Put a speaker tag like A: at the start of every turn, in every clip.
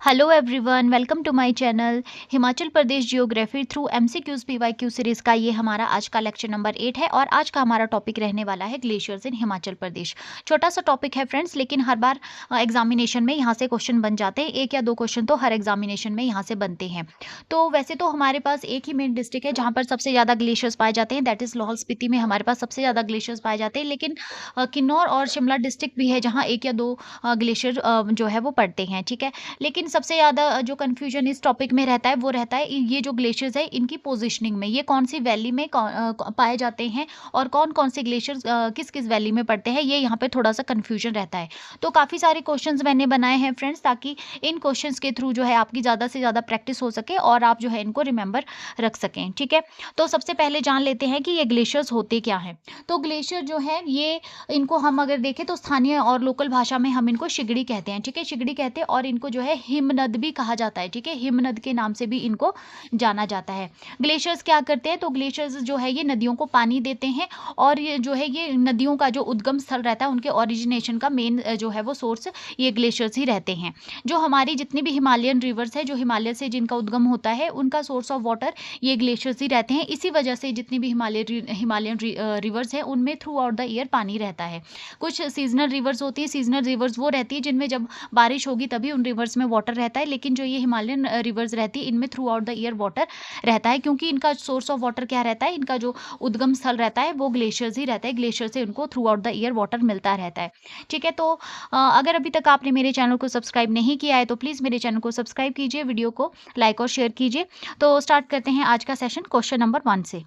A: Hello everyone, welcome to my channel Himachal Pradesh geography through MCQs PYQ series का ये हमारा आज का लेक्चर नंबर 8 है और आज का हमारा टॉपिक रहने वाला है ग्लेशियर्स इन हिमाचल प्रदेश। छोटा सा टॉपिक है फ्रेंड्स, लेकिन हर बार एग्जामिनेशन में यहाँ से क्वेश्चन बन जाते हैं। एक या दो क्वेश्चन तो हर एग्जामिनेशन में यहाँ से बनते हैं। तो वैसे तो हमारे पास एक ही मेन डिस्ट्रिक्ट है जहाँ पर सबसे ज़्यादा ग्लेशियर्स पाए जाते हैं, दैट इज़ लाहौल स्पीति में हमारे पास सबसे ज़्यादा ग्लेशियर्स पाए जाते हैं। लेकिन किन्नौर और शिमला डिस्ट्रिक्ट भी है जहाँ एक या दो ग्लेशियर जो है वो पड़ते हैं, ठीक है। लेकिन सबसे ज़्यादा जो कन्फ्यूजन इस टॉपिक में रहता है वो रहता है ये जो ग्लेशियर्स है इनकी पोजीशनिंग में, ये कौन सी वैली में पाए जाते हैं और कौन कौन से ग्लेशियर्स किस किस वैली में पड़ते हैं, ये यहाँ पे थोड़ा सा कन्फ्यूजन रहता है। तो काफ़ी सारे क्वेश्चंस मैंने बनाए हैं फ्रेंड्स, ताकि इन क्वेश्चंस के थ्रू जो है आपकी ज़्यादा से ज़्यादा प्रैक्टिस हो सके और आप जो है इनको रिमेंबर रख सकें, ठीक है। तो सबसे पहले जान लेते हैं कि ये ग्लेशियर्स होते क्या हैं। तो ग्लेशियर जो है ये, इनको हम अगर देखें तो स्थानीय और लोकल भाषा में हम इनको शिगड़ी कहते हैं, ठीक है, शिगड़ी कहते हैं। और इनको जो है हिमनद भी कहा जाता है, ठीक है, हिमनद के नाम से भी इनको जाना जाता है। ग्लेशियर्स क्या करते हैं, तो ग्लेशियर्स जो है ये नदियों को पानी देते हैं और ये जो है ये नदियों का जो उद्गम स्थल रहता है, उनके ओरिजिनेशन का मेन जो है वो सोर्स ये ग्लेशियर्स ही रहते हैं। जो हमारी जितनी भी हिमालयन रिवर्स है, जो हिमालय से जिनका उद्गम होता है, उनका सोर्स ऑफ वाटर ये ग्लेशियर्स ही रहते हैं। इसी वजह से जितनी भी हिमालयन रिवर्स है उनमें थ्रू आउट द ईयर पानी रहता है। कुछ सीजनल रिवर्स होती है, सीजनल रिवर्स वो रहती है जिनमें जब बारिश होगी तभी उन रिवर्स में वाटर रहता है। लेकिन जो ये हिमालयन रिवर्स रहती है इनमें through out the year water रहता है, क्योंकि इनका सोर्स ऑफ वाटर क्या रहता है, इनका जो उद्गम स्थल रहता है वो ग्लेशियर्स ही रहता है। ग्लेशियर से उनको through out the year water मिलता रहता है, ठीक है। तो अगर अभी तक आपने मेरे चैनल को सब्सक्राइब नहीं किया है तो प्लीज़ मेरे चैनल को सब्सक्राइब कीजिए, वीडियो को लाइक और शेयर कीजिए। तो स्टार्ट करते हैं आज का सेशन क्वेश्चन नंबर 1 से।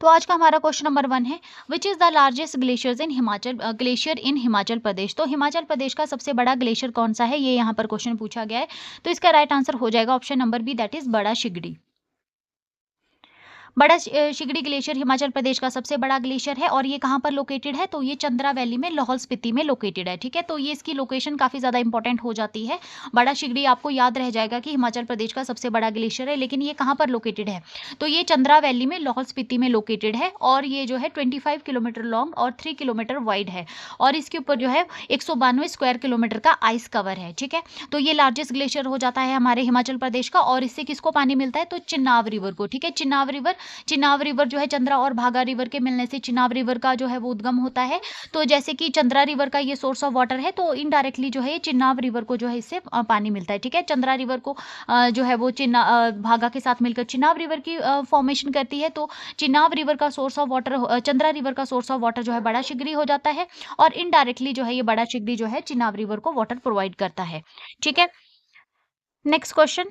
A: तो आज का हमारा क्वेश्चन नंबर 1 है, which is the largest glacier in Himachal Pradesh. तो हिमाचल प्रदेश का सबसे बड़ा ग्लेशियर कौन सा है, ये यहाँ पर क्वेश्चन पूछा गया है। तो इसका राइट आंसर हो जाएगा option number B, that is Bara Shigri. शिगड़ी glacier Himachal Pradesh का सबसे बड़ा ग्लेशियर है और ये कहाँ पर लोकेटेड है, तो ये चंद्रा वैली में लाहौल स्पीति में लोकेटेड है, ठीक है। तो ये इसकी लोकेशन काफ़ी ज़्यादा इंपॉर्टेंट हो जाती है। बड़ा शिगड़ी आपको याद रह जाएगा कि हिमाचल प्रदेश का सबसे बड़ा ग्लेशियर है, लेकिन ये कहाँ पर लोकेटेड है, तो ये चंद्रा वैली में लाहौल स्पीति में लोकेटेड है। और ये जो है 25 किलोमीटर लॉन्ग और 3 किलोमीटर वाइड है और इसके ऊपर जो है 192 स्क्वायर किलोमीटर का आइस कवर है, ठीक है। तो ये लार्जेस्ट ग्लेशियर हो जाता है हमारे हिमाचल प्रदेश का। और इससे किसको पानी मिलता है, तो चिनाब रिवर को, ठीक है। चिनाब रिवर जो है चंद्रा और भागा रिवर के मिलने से चिनाब रिवर का जो है वो उद्गम होता है। तो जैसे कि चंद्रा रिवर का ये सोर्स ऑफ वाटर है, तो इनडायरेक्टली जो है ये चिनाब रिवर को जो है इससे पानी मिलता है, ठीक है। चंद्रा रिवर को जो है वो भागा के साथ मिलकर चिनाब रिवर की फॉर्मेशन करती है। तो चिनाब रिवर का source of water, Chandra river का सोर्स ऑफ वाटर जो है बड़ा शिगरी हो जाता है और इनडायरेक्टली जो है ये बड़ा शिगरी जो है चिनाब रिवर को वाटर प्रोवाइड करता है, ठीक है। Next question,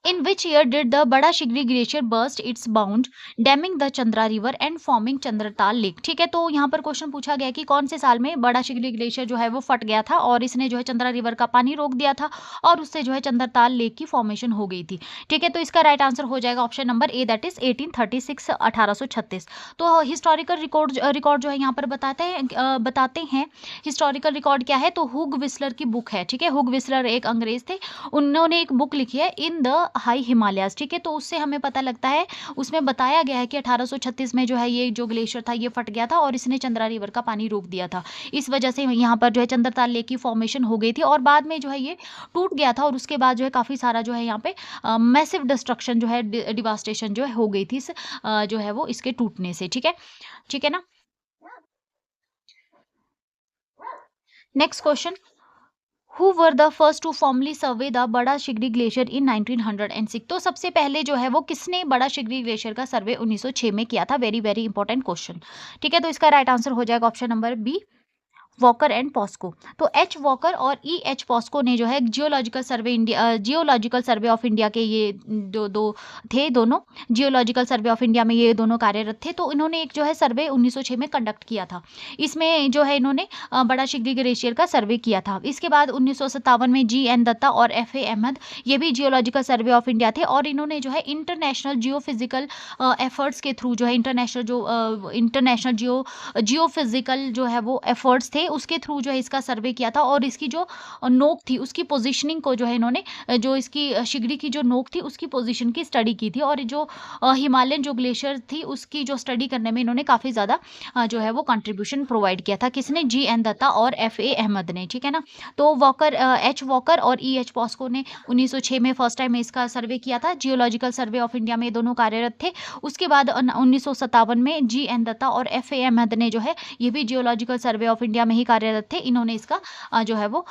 A: In which year did the Bada Shigri Glacier burst its bound, damming the Chandra River and forming Chandratal Lake? ठीक है, तो यहाँ पर क्वेश्चन पूछा गया कि कौन से साल में बड़ा शिगरी ग्लेशियर जो है वो फट गया था और इसने जो है चंद्रा रिवर का पानी रोक दिया था और उससे जो है चंद्रताल लेक की फॉर्मेशन हो गई थी, ठीक है। तो इसका राइट आंसर हो जाएगा option number A, that is 1836, 1836। तो हिस्टोरिकल रिकॉर्ड जो है यहाँ पर बताते हैं हिस्टोरिकल रिकॉर्ड क्या है, तो हुग विस्लर की बुक है, ठीक है। हुग विस्लर एक अंग्रेज थे, उन्होंने एक बुक लिखी है इन द हाई हिमालयाज, ठीक है। तो उससे हमें पता लगता है, उसमें बताया गया है कि 1836 में जो है ये जो ग्लेशियर था ये फट गया था और इसने चंद्रा रिवर का पानी रोक दिया था। इस वजह से यहाँ पर जो है चंद्रताल लेक की फॉर्मेशन हो गई थी और बाद में जो है ये टूट गया था और उसके बाद जो है काफ़ी सारा जो है यहाँ पे मैसिव डिस्ट्रक्शन जो है, डिवास्टेशन जो है हो गई थी जो है वो इसके टूटने से, ठीक है, ठीक है ना। Next question, Who were the first to formally survey the बड़ा शिगरी ग्लेशियर in 1906? तो सबसे पहले जो है वो किसने बड़ा शिगरी ग्लेशियर का सर्वे 1906 में किया था, वेरी वेरी इंपॉर्टेंट क्वेश्चन, ठीक है। तो इसका राइट आंसर हो जाएगा option number B, Walker and Pascoe. तो एच वॉकर और ई एच पॉस्को ने जो है जियोलॉजिकल सर्वे ऑफ इंडिया के ये दो थे, दोनों जियोलॉजिकल सर्वे ऑफ इंडिया में ये दोनों कार्यरत थे। तो इन्होंने एक जो है सर्वे 1906 में कंडक्ट किया था। इसमें जो है इन्होंने बड़ा शिगरी ग्लेशियर का सर्वे किया था। इसके बाद 1957 में जी एन दत्ता और एफ ए अहमद, ये भी जियोलॉजिकल सर्वे ऑफ इंडिया थे और इन्होंने जो है इंटरनेशनल जियोफिजिकल एफर्ट्स के थ्रू जो है इंटरनेशनल जियोफिजिकल जो है वो एफर्ट्स थे उसके थ्रू जो है इसका सर्वे किया था और इसकी जो नोक थी उसकी पोजीशनिंग को जो है इन्होंने जो इसकी शिगड़ी की जो नोक थी उसकी पोजीशन की स्टडी की थी और जो हिमालयन जो ग्लेशियर थी उसकी जो स्टडी करने में इन्होंने काफ़ी ज़्यादा जो है वो कंट्रीब्यूशन प्रोवाइड किया था। किसने? जी.एन. दत्ता और एफ.ए. अहमद ने, ठीक है ना। तो एच वॉकर और ई.एच. पॉस्को ने 1906 में फर्स्ट टाइम इसका सर्वे किया था। जियोलॉजिकल सर्वे ऑफ इंडिया में ये दोनों कार्यरत थे। उसके बाद 1957 में जी.एन. दत्ता और एफ.ए. अहमद ने जो है ये भी जियोलॉजिकल सर्वे ऑफ इंडिया में ही कार्यरत थे। इन्होंने इसका जो है वो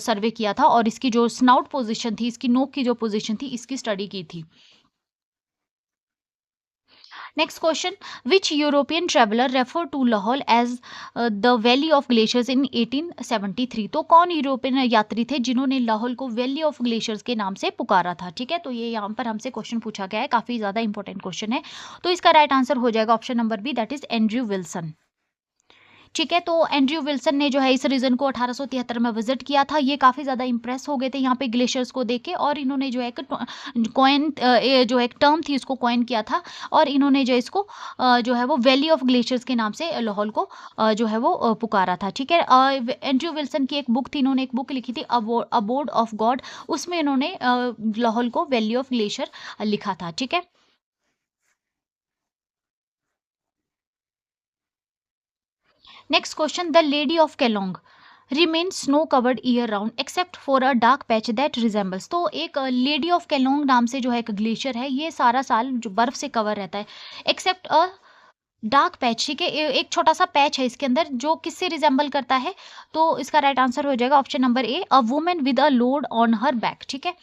A: सर्वे किया था और इसकी जो स्नाउट पोजीशन थी, इसकी नोक की जो पोजीशन थी, इसकी स्टडी की थी। Next question, which European traveller refer to Lahaul as the valley of glaciers in 1873? तो कौन यूरोपियन यात्री थे जिन्होंने लाहौल को वैली ऑफ ग्लेशियर्स के नाम से पुकारा था? ठीक है, तो ये यहाँ पर हमसे क्वेश्चन पूछा गया है, काफी ज्यादा इंपॉर्टेंट क्वेश्चन है। तो इसका राइट आंसर हो जाएगा option number B, that is Andrew Wilson. ठीक है, तो एंड्रयू विल्सन ने जो है इस रीजन को 1873 में विजिट किया था। ये काफ़ी ज़्यादा इंप्रेस हो गए थे यहाँ पे ग्लेशियर्स को देख के और इन्होंने जो है एक कॉइन जो एक टर्म थी उसको कॉइन किया था और इन्होंने जो इसको जो है वो वैली ऑफ ग्लेशियर्स के नाम से लाहौल को जो है वो पुकारा था। ठीक है, एंड्रयू विल्सन की एक बुक थी, इन्होंने एक बुक लिखी थी अबोर्ड ऑफ गॉड, उसमें इन्होंने लाहौल को वैली ऑफ ग्लेशियर लिखा था। ठीक है, next question, the lady of Kelong remain snow covered year round except for a dark patch that resembles. तो एक लेडी ऑफ केलोंग नाम से जो है एक ग्लेशियर है, ये सारा साल जो बर्फ से कवर रहता है एक्सेप्ट अ डार्क पैच। ठीक है, एक छोटा सा पैच है इसके अंदर जो किससे रिजेंबल करता है? तो इसका राइट आंसर हो जाएगा option number A, a women with a load on her back. ठीक है,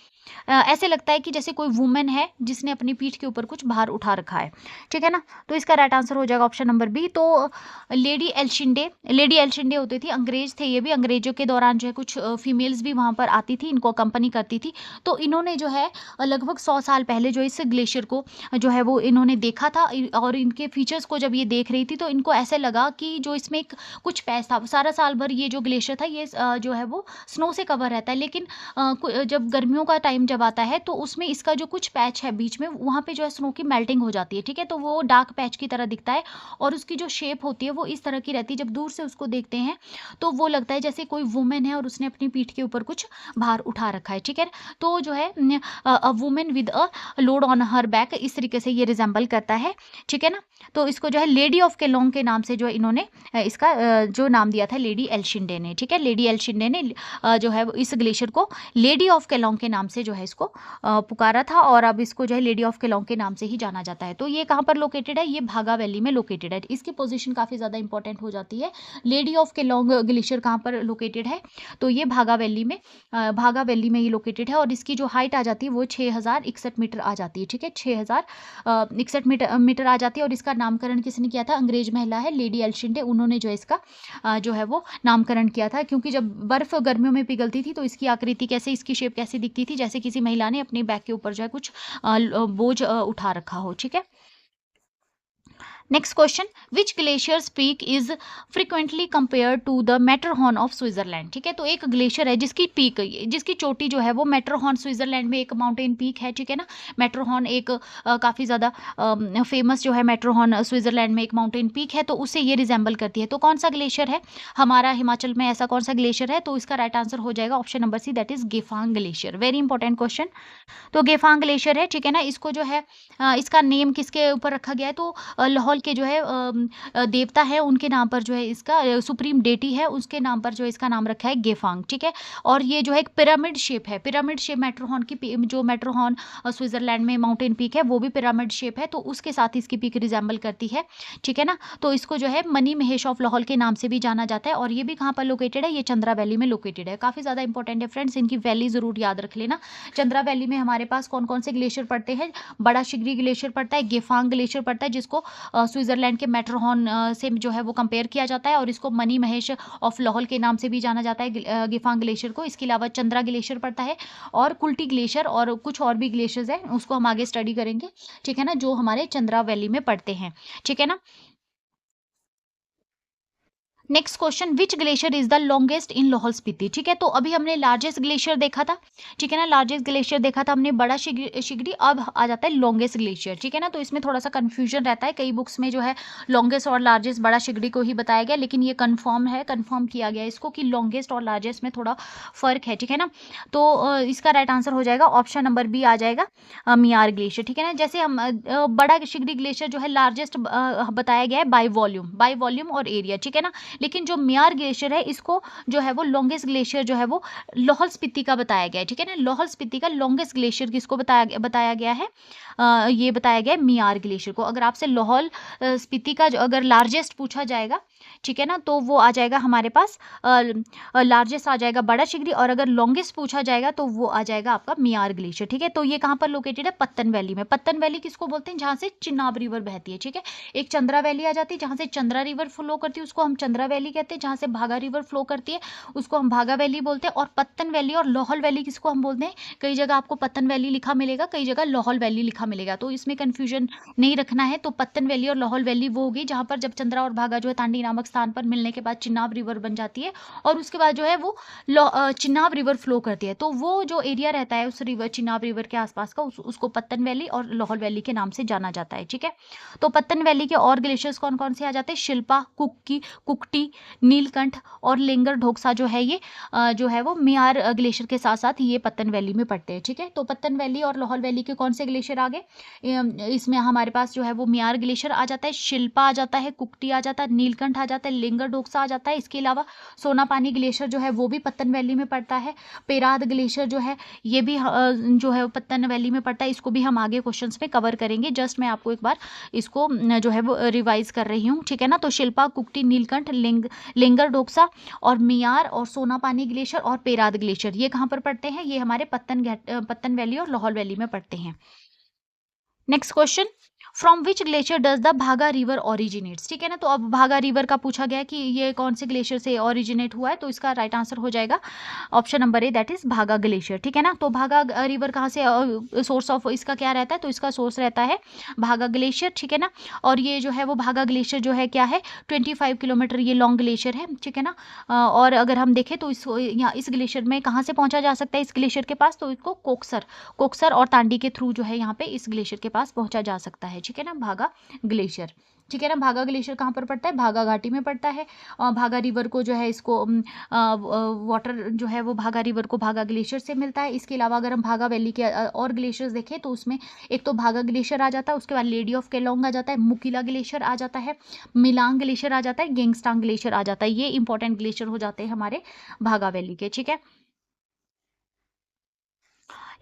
A: ऐसे लगता है कि जैसे कोई वुमेन है जिसने अपनी पीठ के ऊपर कुछ भार उठा रखा है। ठीक है ना, तो इसका राइट आंसर हो जाएगा ऑप्शन नंबर बी। तो लेडी एल्शिंडे होती थी, अंग्रेज थे ये भी। अंग्रेजों के दौरान जो है कुछ फीमेल्स भी वहां पर आती थी, इनको कंपनी करती थी। तो इन्होंने जो है लगभग 100 साल पहले जो इस ग्लेशियर को जो है वो इन्होंने देखा था और इनके फीचर्स को जब ये देख रही थी तो इनको ऐसे लगा कि जो इसमें एक कुछ पैच था। सारा साल भर ये जो ग्लेशियर था ये जो है वो स्नो से कवर रहता है, लेकिन जब गर्मियों का टाइम जब आता है तो उसमें इसका जो कुछ पैच है बीच में वहाँ पे जो है स्नो की मेल्टिंग हो जाती है। ठीक है, तो वो डार्क पैच की तरह दिखता है और उसकी जो शेप होती है वो इस तरह की रहती है। जब दूर से उसको देखते हैं तो वो लगता है जैसे कोई वुमेन है और उसने अपनी पीठ के ऊपर कुछ भार उठा रखा है। ठीक है, तो जो है a women with a load on her back, इस तरीके से ये रिजेंबल करता है। ठीक है ना, तो इसको जो है लेडी ऑफ केलोंग के नाम से जो है इन्होंने इसका जो नाम दिया था लेडी एल्शिंडे ने। ठीक है, लेडी एल्शिंडे ने जो है इस ग्लेशियर को लेडी ऑफ केलोंग के नाम से जो है इसको पुकारा था और अब इसको जो है लेडी ऑफ केलोंग के नाम से ही जाना जाता है। तो ये कहाँ पर लोकेटेड है? ये भागा वैली में लोकेटेड है। इसकी पोजीशन काफ़ी ज़्यादा इंपॉर्टेंट हो जाती है। लेडी ऑफ केलोंग ग्लेशियर कहाँ पर लोकेटेड है? तो ये भागा वैली में ये लोकेटेड है और इसकी जो हाइट आ जाती है वो 6061 मीटर आ जाती है। ठीक है, 6061 मीटर आ जाती है और इसका नामकरण किसने किया था? अंग्रेज महिला है लेडी एल्शिंडे, उन्होंने जो है इसका जो है वो नामकरण किया था। क्योंकि जब बर्फ गर्मियों में पिघलती थी तो इसकी आकृति कैसे, इसकी शेप कैसी दिखती थी? जैसे किसी महिला ने अपने बैक के ऊपर जो है कुछ बोझ उठा रखा हो। ठीक है, next question, which glacier peak is frequently compare to the Matterhorn of Switzerland? ठीक है, तो एक ग्लेशियर है जिसकी पीक, जिसकी चोटी जो है वो मैटरहॉर्न, स्विट्जरलैंड में एक माउंटेन पीक है। ठीक है ना, मैटरहॉर्न एक काफ़ी ज़्यादा फेमस जो है मैटरहॉर्न स्विट्जरलैंड में एक माउंटेन पीक है, तो उसे ये रिजेंबल करती है। तो कौन सा ग्लेशियर है हमारा हिमाचल में? ऐसा कौन सा ग्लेशियर है? तो इसका राइट आंसर हो जाएगा option number C, that is Gephang glacier. Very important question. तो गेफांग ग्लेशियर है। ठीक है ना, इसको जो है इसका नेम किसके ऊपर रखा गया है? तो लाहौल के जो है देवता है उनके नाम पर जो है इसका सुप्रीम डेटी है उसके नाम पर जो इसका नाम रखा है गेफांग। ठीक है, और ये जो है एक पिरामिड शेप है। पिरामिड शेप मैटरहॉर्न की जो मैटरहॉर्न स्विट्जरलैंड में माउंटेन पीक है वो भी पिरामिड शेप है, तो उसके साथ इसकी पीक रिजेंबल करती है। ठीक है ना, तो इसको जो है मनी महेश ऑफ लाहौल के नाम से भी जाना जाता है और ये भी कहाँ पर लोकेटेड है? ये चंद्रा वैली में लोकेटेड है। काफ़ी ज़्यादा इंपॉर्टेंट है फ्रेंड्स, इनकी वैली ज़रूर याद रख लेना। चंद्रा वैली में हमारे पास कौन कौन से ग्लेशियर पड़ते हैं? बड़ा शिगरी ग्लेशियर पड़ता है, गेफांग ग्लेशियर पड़ता है जिसको स्विट्जरलैंड के मैटरहॉर्न से जो है वो कंपेयर किया जाता है और इसको मनी महेश ऑफ लाहौल के नाम से भी जाना जाता है गेफांग ग्लेशियर को। इसके अलावा चंद्रा ग्लेशियर पड़ता है और कुल्टी ग्लेशियर और कुछ और भी ग्लेशियर्स हैं, उसको हम आगे स्टडी करेंगे। ठीक है ना, जो हमारे चंद्रा वैली में पड़ते हैं। ठीक है ना, next question, which glacier is the longest in Lahaul Spiti. ठीक है, तो अभी हमने लार्जेस्ट ग्लेशियर देखा था, ठीक है ना, लार्जेस्ट ग्लेशियर देखा था हमने, बड़ा शिगड़ी। अब आ जाता है लॉन्गेस्ट ग्लेशियर, ठीक है ना। तो इसमें थोड़ा सा कंफ्यूजन रहता है, कई बुक्स में जो है लॉन्गेस्ट और लार्जेस्ट बड़ा शिगड़ी को ही बताया गया, लेकिन ये कंफर्म है, कंफर्म किया गया इसको कि लॉन्गेस्ट और लार्जेस्ट में थोड़ा फर्क है, ठीक है ना। तो इसका राइट आंसर हो जाएगा ऑप्शन नंबर बी आ जाएगा, मियार ग्लेशियर, ठीक है ना। जैसे हम बड़ा शिगड़ी ग्लेशियर जो है लार्जेस्ट बताया गया है बाय वॉल्यूम और एरिया, ठीक है ना। लेकिन जो मियार ग्लेशियर है इसको जो है वो लॉन्गेस्ट ग्लेशियर जो है वो लाहौल स्पीति का बताया गया है, ठीक है ना। लाहौल स्पीति का लॉन्गेस्ट ग्लेशियर किसको बताया गया है, ये बताया गया है मियार ग्लेशियर को। अगर आपसे लाहौल स्पीति का अगर लार्जेस्ट पूछा जाएगा, ठीक है ना, तो वो आ जाएगा हमारे पास लार्जेस्ट आ जाएगा बड़ा शिगड़ी, और अगर लॉन्गेस्ट पूछा जाएगा तो वो आ जाएगा आपका मियार ग्लेशियर, ठीक है। तो ये कहाँ पर लोकेटेड है, पत्तन वैली में। पत्तन वैली किसको बोलते हैं, जहाँ से चिनाब रिवर बहती है, ठीक है। एक चंद्रा वैली आ जाती है जहाँ से चंद्रा रिवर फ्लो करती है, उसको हम चंद्रा वैली कहते हैं। जहाँ से भागा रिवर फ्लो करती है उसको हम भागा वैली बोलते हैं। और पत्तन वैली और लाहौल वैली किसको हम बोलते हैं, कई जगह आपको पत्तन वैली लिखा मिलेगा, कई जगह लाहौल वैली लिखा मिलेगा, तो इसमें कंफ्यूजन नहीं रखना है। तो पत्तन वैली और लाहौल वैली वो होगी जहाँ पर जब चंद्रा और भागा जो है तांडी नामक स्थान पर मिलने के बाद चिनाब रिवर बन जाती है, और उसके बाद जो है वो चिनाब रिवर फ्लो करती है, तो वो जो एरिया रहता है उस रिवर चिनाब रिवर के आसपास का उसको पत्तन वैली और लाहौल वैली के नाम से जाना जाता है, ठीक है। तो पत्तन वैली के और ग्लेशियर्स कौन कौन से आ जाते हैं, शिल्पा, कुक्टी, नीलकंठ और लेंगर ढोकसा जो है ये जो है वो मियार ग्लेशियर के साथ साथ ये पत्तन वैली में पड़ते हैं, ठीक है। तो पत्तन वैली और लाहौल वैली के कौन से ग्लेशियर आ गए, इसमें हमारे पास जो है वो मियार ग्लेशियर आ जाता है, शिल्पा आ जाता है, कुक्टी आ जाता है, नीलकंठ आ जाता है, लेंगर ढोकसा आ जाता है। इसके अलावा सोनापानी ग्लेशियर जो है वो भी पत्तन वैली में पड़ता है। पेराद ग्लेशियर जो है ये भी जो है पत्तन वैली में पड़ता है, इसको भी हम आगे क्वेश्चंस में कवर करेंगे। जस्ट मैं आपको एक बार इसको जो है वो रिवाइज कर रही हूँ, ठीक है ना। तो शिल्पा, कुक्टी, नीलकंठ, लेंगर ढोकसा और मियार और सोनापानी ग्लेशियर और पेराद ग्लेशियर ये कहाँ पर पड़ते हैं, ये हमारे पत्तन वैली और लाहौल वैली में पड़ते हैं। Next question, from which glacier does the भागा रिवर ओरिजिनेट्स, ठीक है ना। तो अब भागा रिवर का पूछा गया कि ये कौन से ग्लेशियर से ओरिजिनेट हुआ है, तो इसका राइट आंसर हो जाएगा option number A, that is भागा ग्लेशियर, ठीक है ना। तो भागा रिवर कहाँ से सोर्स ऑफ इसका क्या रहता है, तो इसका सोर्स रहता है भागा ग्लेशियर, ठीक है ना। और ये जो है वो भागा ग्लेशियर जो है क्या है, 25 किलोमीटर ये लॉन्ग ग्लेशियर है, ठीक है ना। और अगर हम देखें तो यहाँ इस ग्लेशियर में कहाँ से पहुंचा जा सकता है इस ग्लेशियर के पास, तो इसको कोकसर और तांडी के थ्रू जो है यहाँ पे इस ग्लेशियर के पास पहुंचा जा सकता है, ठीक है ना, भागा ग्लेशियर, ठीक है ना। भागा ग्लेशियर कहाँ पर पड़ता है, भागा घाटी में पड़ता है। और भागा रिवर को जो है इसको वाटर जो है वो भागा रिवर को भागा ग्लेशियर से मिलता है। इसके अलावा अगर हम भागा वैली के और ग्लेशियर्स देखें तो उसमें एक तो भागा ग्लेशियर आ जाता है, उसके बाद लेडी ऑफ केलोंग आ जाता है, मुकीला ग्लेशियर आ जाता है, मिलांग ग्लेशियर आ जाता है, गेंगस्टांग ग्लेशियर आ जाता है। ये इंपॉर्टेंट ग्लेशियर हो जाते हैं हमारे भागा वैली के, ठीक है।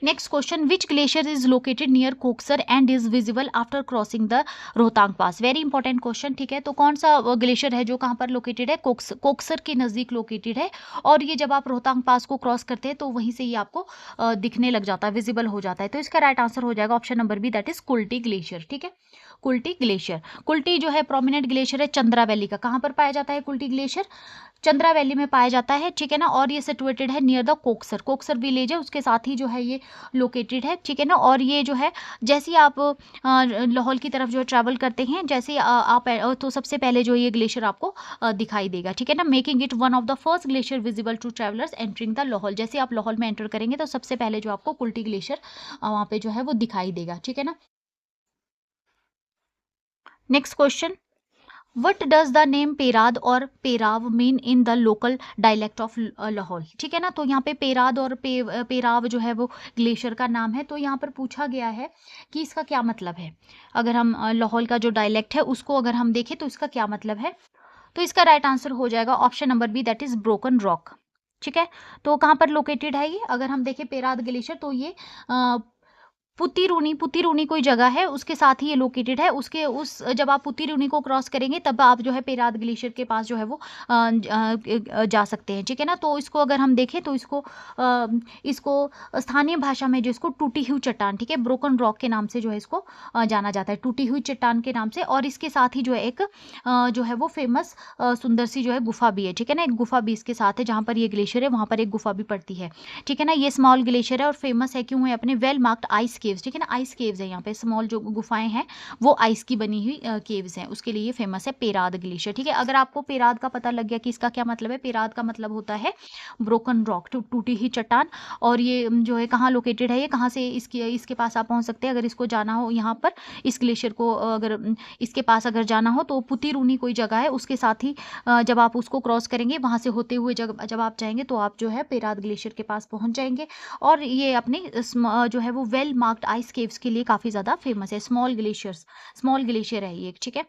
A: Next question, which glacier is located near Koksar and is visible after crossing the Rohtang pass, very important question, ठीक है। तो कौन सा ग्लेशियर है जो कहाँ पर लोकेटेड है, कोकसर के नज़दीक लोकेटेड है, और ये जब आप रोहतांग पास को क्रॉस करते हैं तो वहीं से ये आपको दिखने लग जाता है, विजिबल हो जाता है। तो इसका राइट आंसर हो जाएगा option number B, that is Kulti glacier, ठीक है। कुल्टी ग्लेशियर, कुल्टी जो है प्रोमिनेंट ग्लेशियर है चंद्रा वैली का, कहाँ पर पाया जाता है कुल्टी ग्लेशियर, चंद्रा वैली में पाया जाता है, ठीक है ना। और ये सिचुएटेड है नियर द कोकसर विलेज है उसके साथ ही जो है ये लोकेटेड है, ठीक है ना। और ये जो है जैसे ही आप लाहौल की तरफ जो है ट्रैवल करते हैं, जैसे आप तो सबसे पहले जो ये ग्लेशियर आपको दिखाई देगा, ठीक है ना, making it one of the first glacier visible to travellers entering the Lahaul. जैसे आप लाहौल में एंटर करेंगे तो सबसे पहले जो आपको कुल्टी ग्लेशियर वहाँ पे जो है वो दिखाई देगा, ठीक है ना। Next question, what does the name पेराद और पेराव mean in the local dialect of Lahaul, ठीक है ना। तो यहाँ पे पेराद और पेराव जो है वो ग्लेशियर का नाम है। तो यहाँ पर पूछा गया है कि इसका क्या मतलब है, अगर हम लाहौल का जो डायलेक्ट है उसको अगर हम देखें तो इसका क्या मतलब है, तो इसका राइट आंसर हो जाएगा option number B, that is broken rock, ठीक है। तो कहाँ पर लोकेटेड है ये, अगर हम देखें पेराद ग्लेशियर तो ये पुतिरूनी कोई जगह है उसके साथ ही ये लोकेटेड है, उसके उस जब आप पुतिरूनी को क्रॉस करेंगे तब आप जो है पेराद ग्लेशियर के पास जो है वो जा सकते हैं, ठीक है ना। तो इसको अगर हम देखें तो इसको स्थानीय भाषा में जो इसको टूटी हुई चट्टान, ठीक है, ब्रोकन रॉक के नाम से जो है इसको जाना जाता है, टूटी हुई चट्टान के नाम से। और इसके साथ ही जो है एक जो है वो फेमस सुंदर सी जो है गुफा भी है, ठीक है ना, एक गुफा भी इसके साथ है, जहाँ पर ये ग्लेशियर है वहाँ पर एक गुफा भी पड़ती है, ठीक है ना। ये स्मॉल ग्लेशियर है और फेमस है क्यों है, अपने वेल मार्क्ड आइस केव्स, ठीक है ना, आइस केव्स है यहाँ पे, स्मॉल जो गुफाएं हैं वो आइस की बनी हुई केव्स हैं, उसके लिए ये फेमस है पेराद ग्लेशियर, ठीक है। अगर आपको पेराद का पता लग गया कि इसका क्या मतलब है, पेराद का मतलब होता है ब्रोकन रॉक, टूटी हुई चट्टान। और ये जो है कहाँ लोकेटेड है, ये कहाँ से इसके पास आप पहुँच सकते हैं अगर इसको जाना हो, यहाँ पर इस ग्लेशियर को अगर इसके पास अगर जाना हो तो पुतिरुनी कोई जगह है, उसके साथ ही जब आप उसको क्रॉस करेंगे वहाँ से होते हुए जब आप जाएंगे तो आप जो है पेराद ग्लेशियर के पास पहुँच जाएंगे। और ये अपने जो है वो वेल मार्क्ड आइस केव्स के लिए काफ़ी ज़्यादा फेमस है। स्मॉल ग्लेशियर है ये, ठीक है।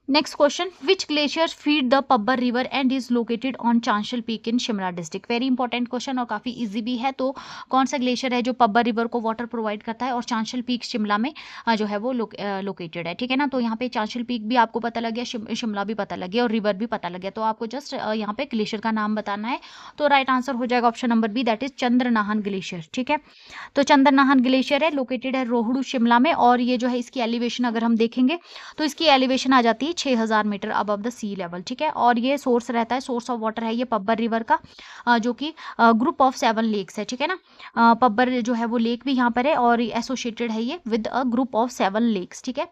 A: Next question, which glacier feed the Pabbar river and is located on Chanshal peak in Shimla district. Very important question और काफी इजी भी है। तो कौन सा ग्लेशियर है जो पब्बर रिवर को वाटर प्रोवाइड करता है और चांशल पीक शिमला में जो है वो लोकेटेड है, ठीक है ना। तो यहाँ पे चांशल पीक भी आपको पता लग गया, शिमला भी पता लग गया और रिवर भी पता लग गया। तो आपको जस्ट यहाँ पे ग्लेशियर का नाम बताना है। तो राइट आंसर हो जाएगा option number B, that is Chandranahan glacier, ठीक है। तो चंद्रनाहन ग्लेशियर है, लोकेटेड है रोहड़ू शिमला में। और ये जो है इसकी एलिवेशन अगर हम देखेंगे तो इसकी एलिवेशन आ जाती है 6000 metre above the sea level, ठीक है। और ये सोर्स रहता है, सोर्स ऑफ वाटर है ये पब्बर रिवर का, जो कि ग्रुप ऑफ 7 लेक्स है, ठीक है ना। पब्बर जो है वो लेक भी यहाँ पर है और एसोसिएटेड है ये with a group of 7 lakes, ठीक है।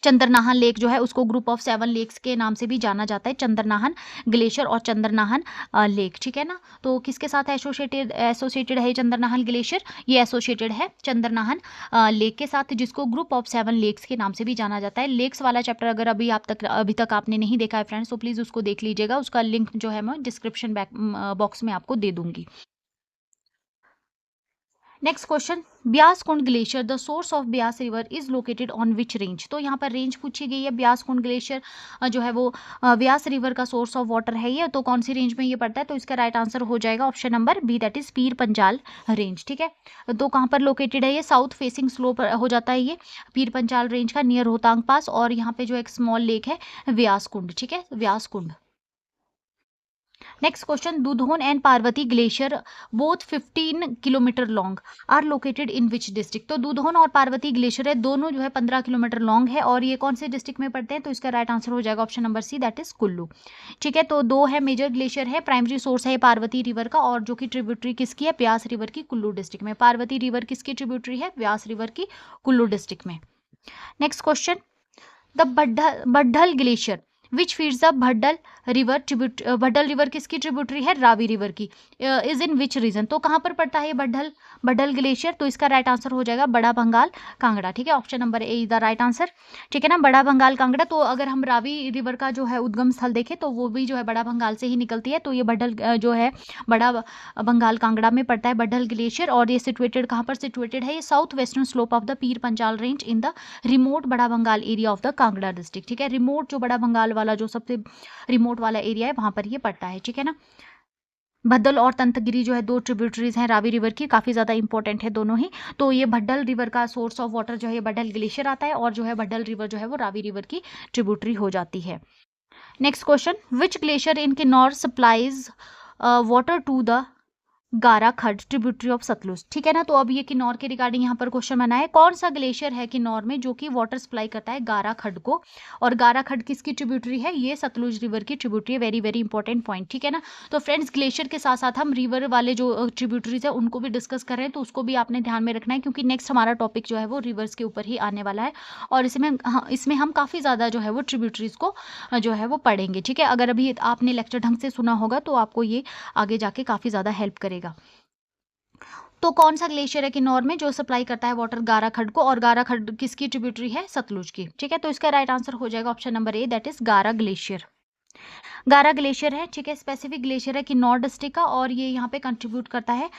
A: चंद्रनाहन लेक जो है उसको ग्रुप ऑफ 7 लेक्स के नाम से भी जाना जाता है, चंद्रनाहन ग्लेशियर और चंद्रनाहन लेक, ठीक है ना। तो किसके साथ एसोसिएटेड है चंद्रनाहन ग्लेशियर, ये एसोसिएटेड है चंद्रनाहन लेक के साथ, जिसको ग्रुप ऑफ 7 लेक्स के नाम से भी जाना जाता है। लेक्स वाला चैप्टर अगर अभी तक आपने नहीं देखा है फ्रेंड्स, तो प्लीज़ उसको देख लीजिएगा, उसका लिंक जो है मैं डिस्क्रिप्शन बॉक्स में आपको दे दूंगी। Next question, Beas Kund glacier the source of Beas river is located on which range. तो यहाँ पर रेंज पूछी गई है। ब्यास कुंड ग्लेशियर जो है वो ब्यास रिवर का सोर्स ऑफ वाटर है ये, तो कौन सी रेंज में ये पड़ता है। तो इसका राइट आंसर हो जाएगा option number B, that is Pir Panjal range, ठीक है। तो कहाँ पर लोकेटेड है ये, साउथ फेसिंग स्लोप हो जाता है ये पीर पंजाल रेंज का, नियर रोहतांग पास। और यहाँ पे जो एक स्मॉल लेक है व्यास कुंड, ठीक है, Vyas Kund. Next question, Dudhon and Parvati glacier both 15 kilometre long are located in which district. तो दुधोन और पार्वती ग्लेशियर है, दोनों जो है 15 किलोमीटर लॉन्ग है और ये कौन से डिस्ट्रिक्ट में पड़ते हैं। तो इसका राइट आंसर हो जाएगा option number C, that is Kullu, ठीक है। तो दो है मेजर ग्लेशियर है, प्राइमरी सोर्स है पार्वती रिवर का और जो कि ट्रिब्यूटरी किसकी है, व्यास रिवर की, कुल्लू डिस्ट्रिक्ट में। पार्वती रिवर किसकी ट्रिब्यूटरी है, व्यास रिवर की, कुल्लू डिस्ट्रिक्ट में। Next question, the Baddal glacier which feeds the Bhaddal river Bhaddal river किसकी ट्रिब्यूटरी है, रावी रिवर की, इज इन विच रीजन। तो कहाँ पर पड़ता है ये भड्डल ग्लेशियर। तो इसका राइट आंसर हो जाएगा बड़ा भंगाल कांगड़ा, ठीक है। Option number A is the right answer, ठीक है ना, बड़ा भंगाल कांगड़ा। तो अगर हम रावी रिवर का जो है उद्गम स्थल देखें तो वो भी जो है बड़ा भंगाल से ही निकलती है। तो ये भड्डल जो है बड़ा बंगाल कांगड़ा में पड़ता है भड्डल ग्लेशियर। और ये सिचुएटेड कहाँ पर सिचुएटेड है, ये south western slope of the Pir Panjal range in the remote Bara Bangal area of the Kangra district, ठीक है। रिमोट जो बड़ा बंगाल वाला जो सबसे रिमोट वाला एरिया है वहां पर ये पड़ता है, ठीक है ना। भद्दल और तंतगिरी जो है दो ट्रिब्यूटरीज हैं रावी रिवर की, काफी ज्यादा इंपॉर्टेंट है दोनों ही। तो ये भड्डल रिवर का सोर्स ऑफ वाटर जो है भड्डल ग्लेशियर आता है और जो है भड्डल रिवर जो है वो रावी रिवर की ट्रिब्यूटरी हो जाती है। Next question, which glacier in Kinnaur supplies water to the Gara Khad tributary of Sutlej, ठीक है ना। तो अब ये किन्नौर के रिगार्डिंग यहाँ पर क्वेश्चन बना है, कौन सा ग्लेशियर है किन्नौर में जो कि वाटर सप्लाई करता है गारा खड को। और गारा खड किसकी ट्रिब्यूटरी है, ये सतलुज रिवर की ट्रिब्यूटरी है। वेरी वेरी इंपॉर्टेंट पॉइंट, ठीक है ना। तो फ्रेंड्स ग्लेशियर के साथ साथ हम रिवर वाले जो ट्रिब्यूटरीज है उनको भी डिस्कस कर रहे हैं, तो उसको भी आपने ध्यान में रखना है क्योंकि नेक्स्ट हमारा टॉपिक जो है वो रिवर्स के ऊपर ही आने वाला है। और इसमें हम काफ़ी ज़्यादा जो है वो ट्रिब्यूटरीज को जो है वो पढ़ेंगे, ठीक है। अगर अभी आपने लेक्चर ढंग से सुना होगा तो आपको ये आगे जाके काफ़ी ज़्यादा हेल्प करेगा। तो कौन सा ग्लेशियर है किन्नौर में जो सप्लाई करता है वाटर गारा खड को, और गारा खड किसकी ट्रिब्यूटरी है, सतलुज की, ठीक है। तो इसका राइट आंसर हो जाएगा option number A, that is गारा ग्लेशियर। गारा ग्लेशियर है, ठीक है, स्पेसिफिक ग्लेशियर है किन्नौर डिस्ट्रिक्ट का और ये यहाँ पे कंट्रीब्यूट करता है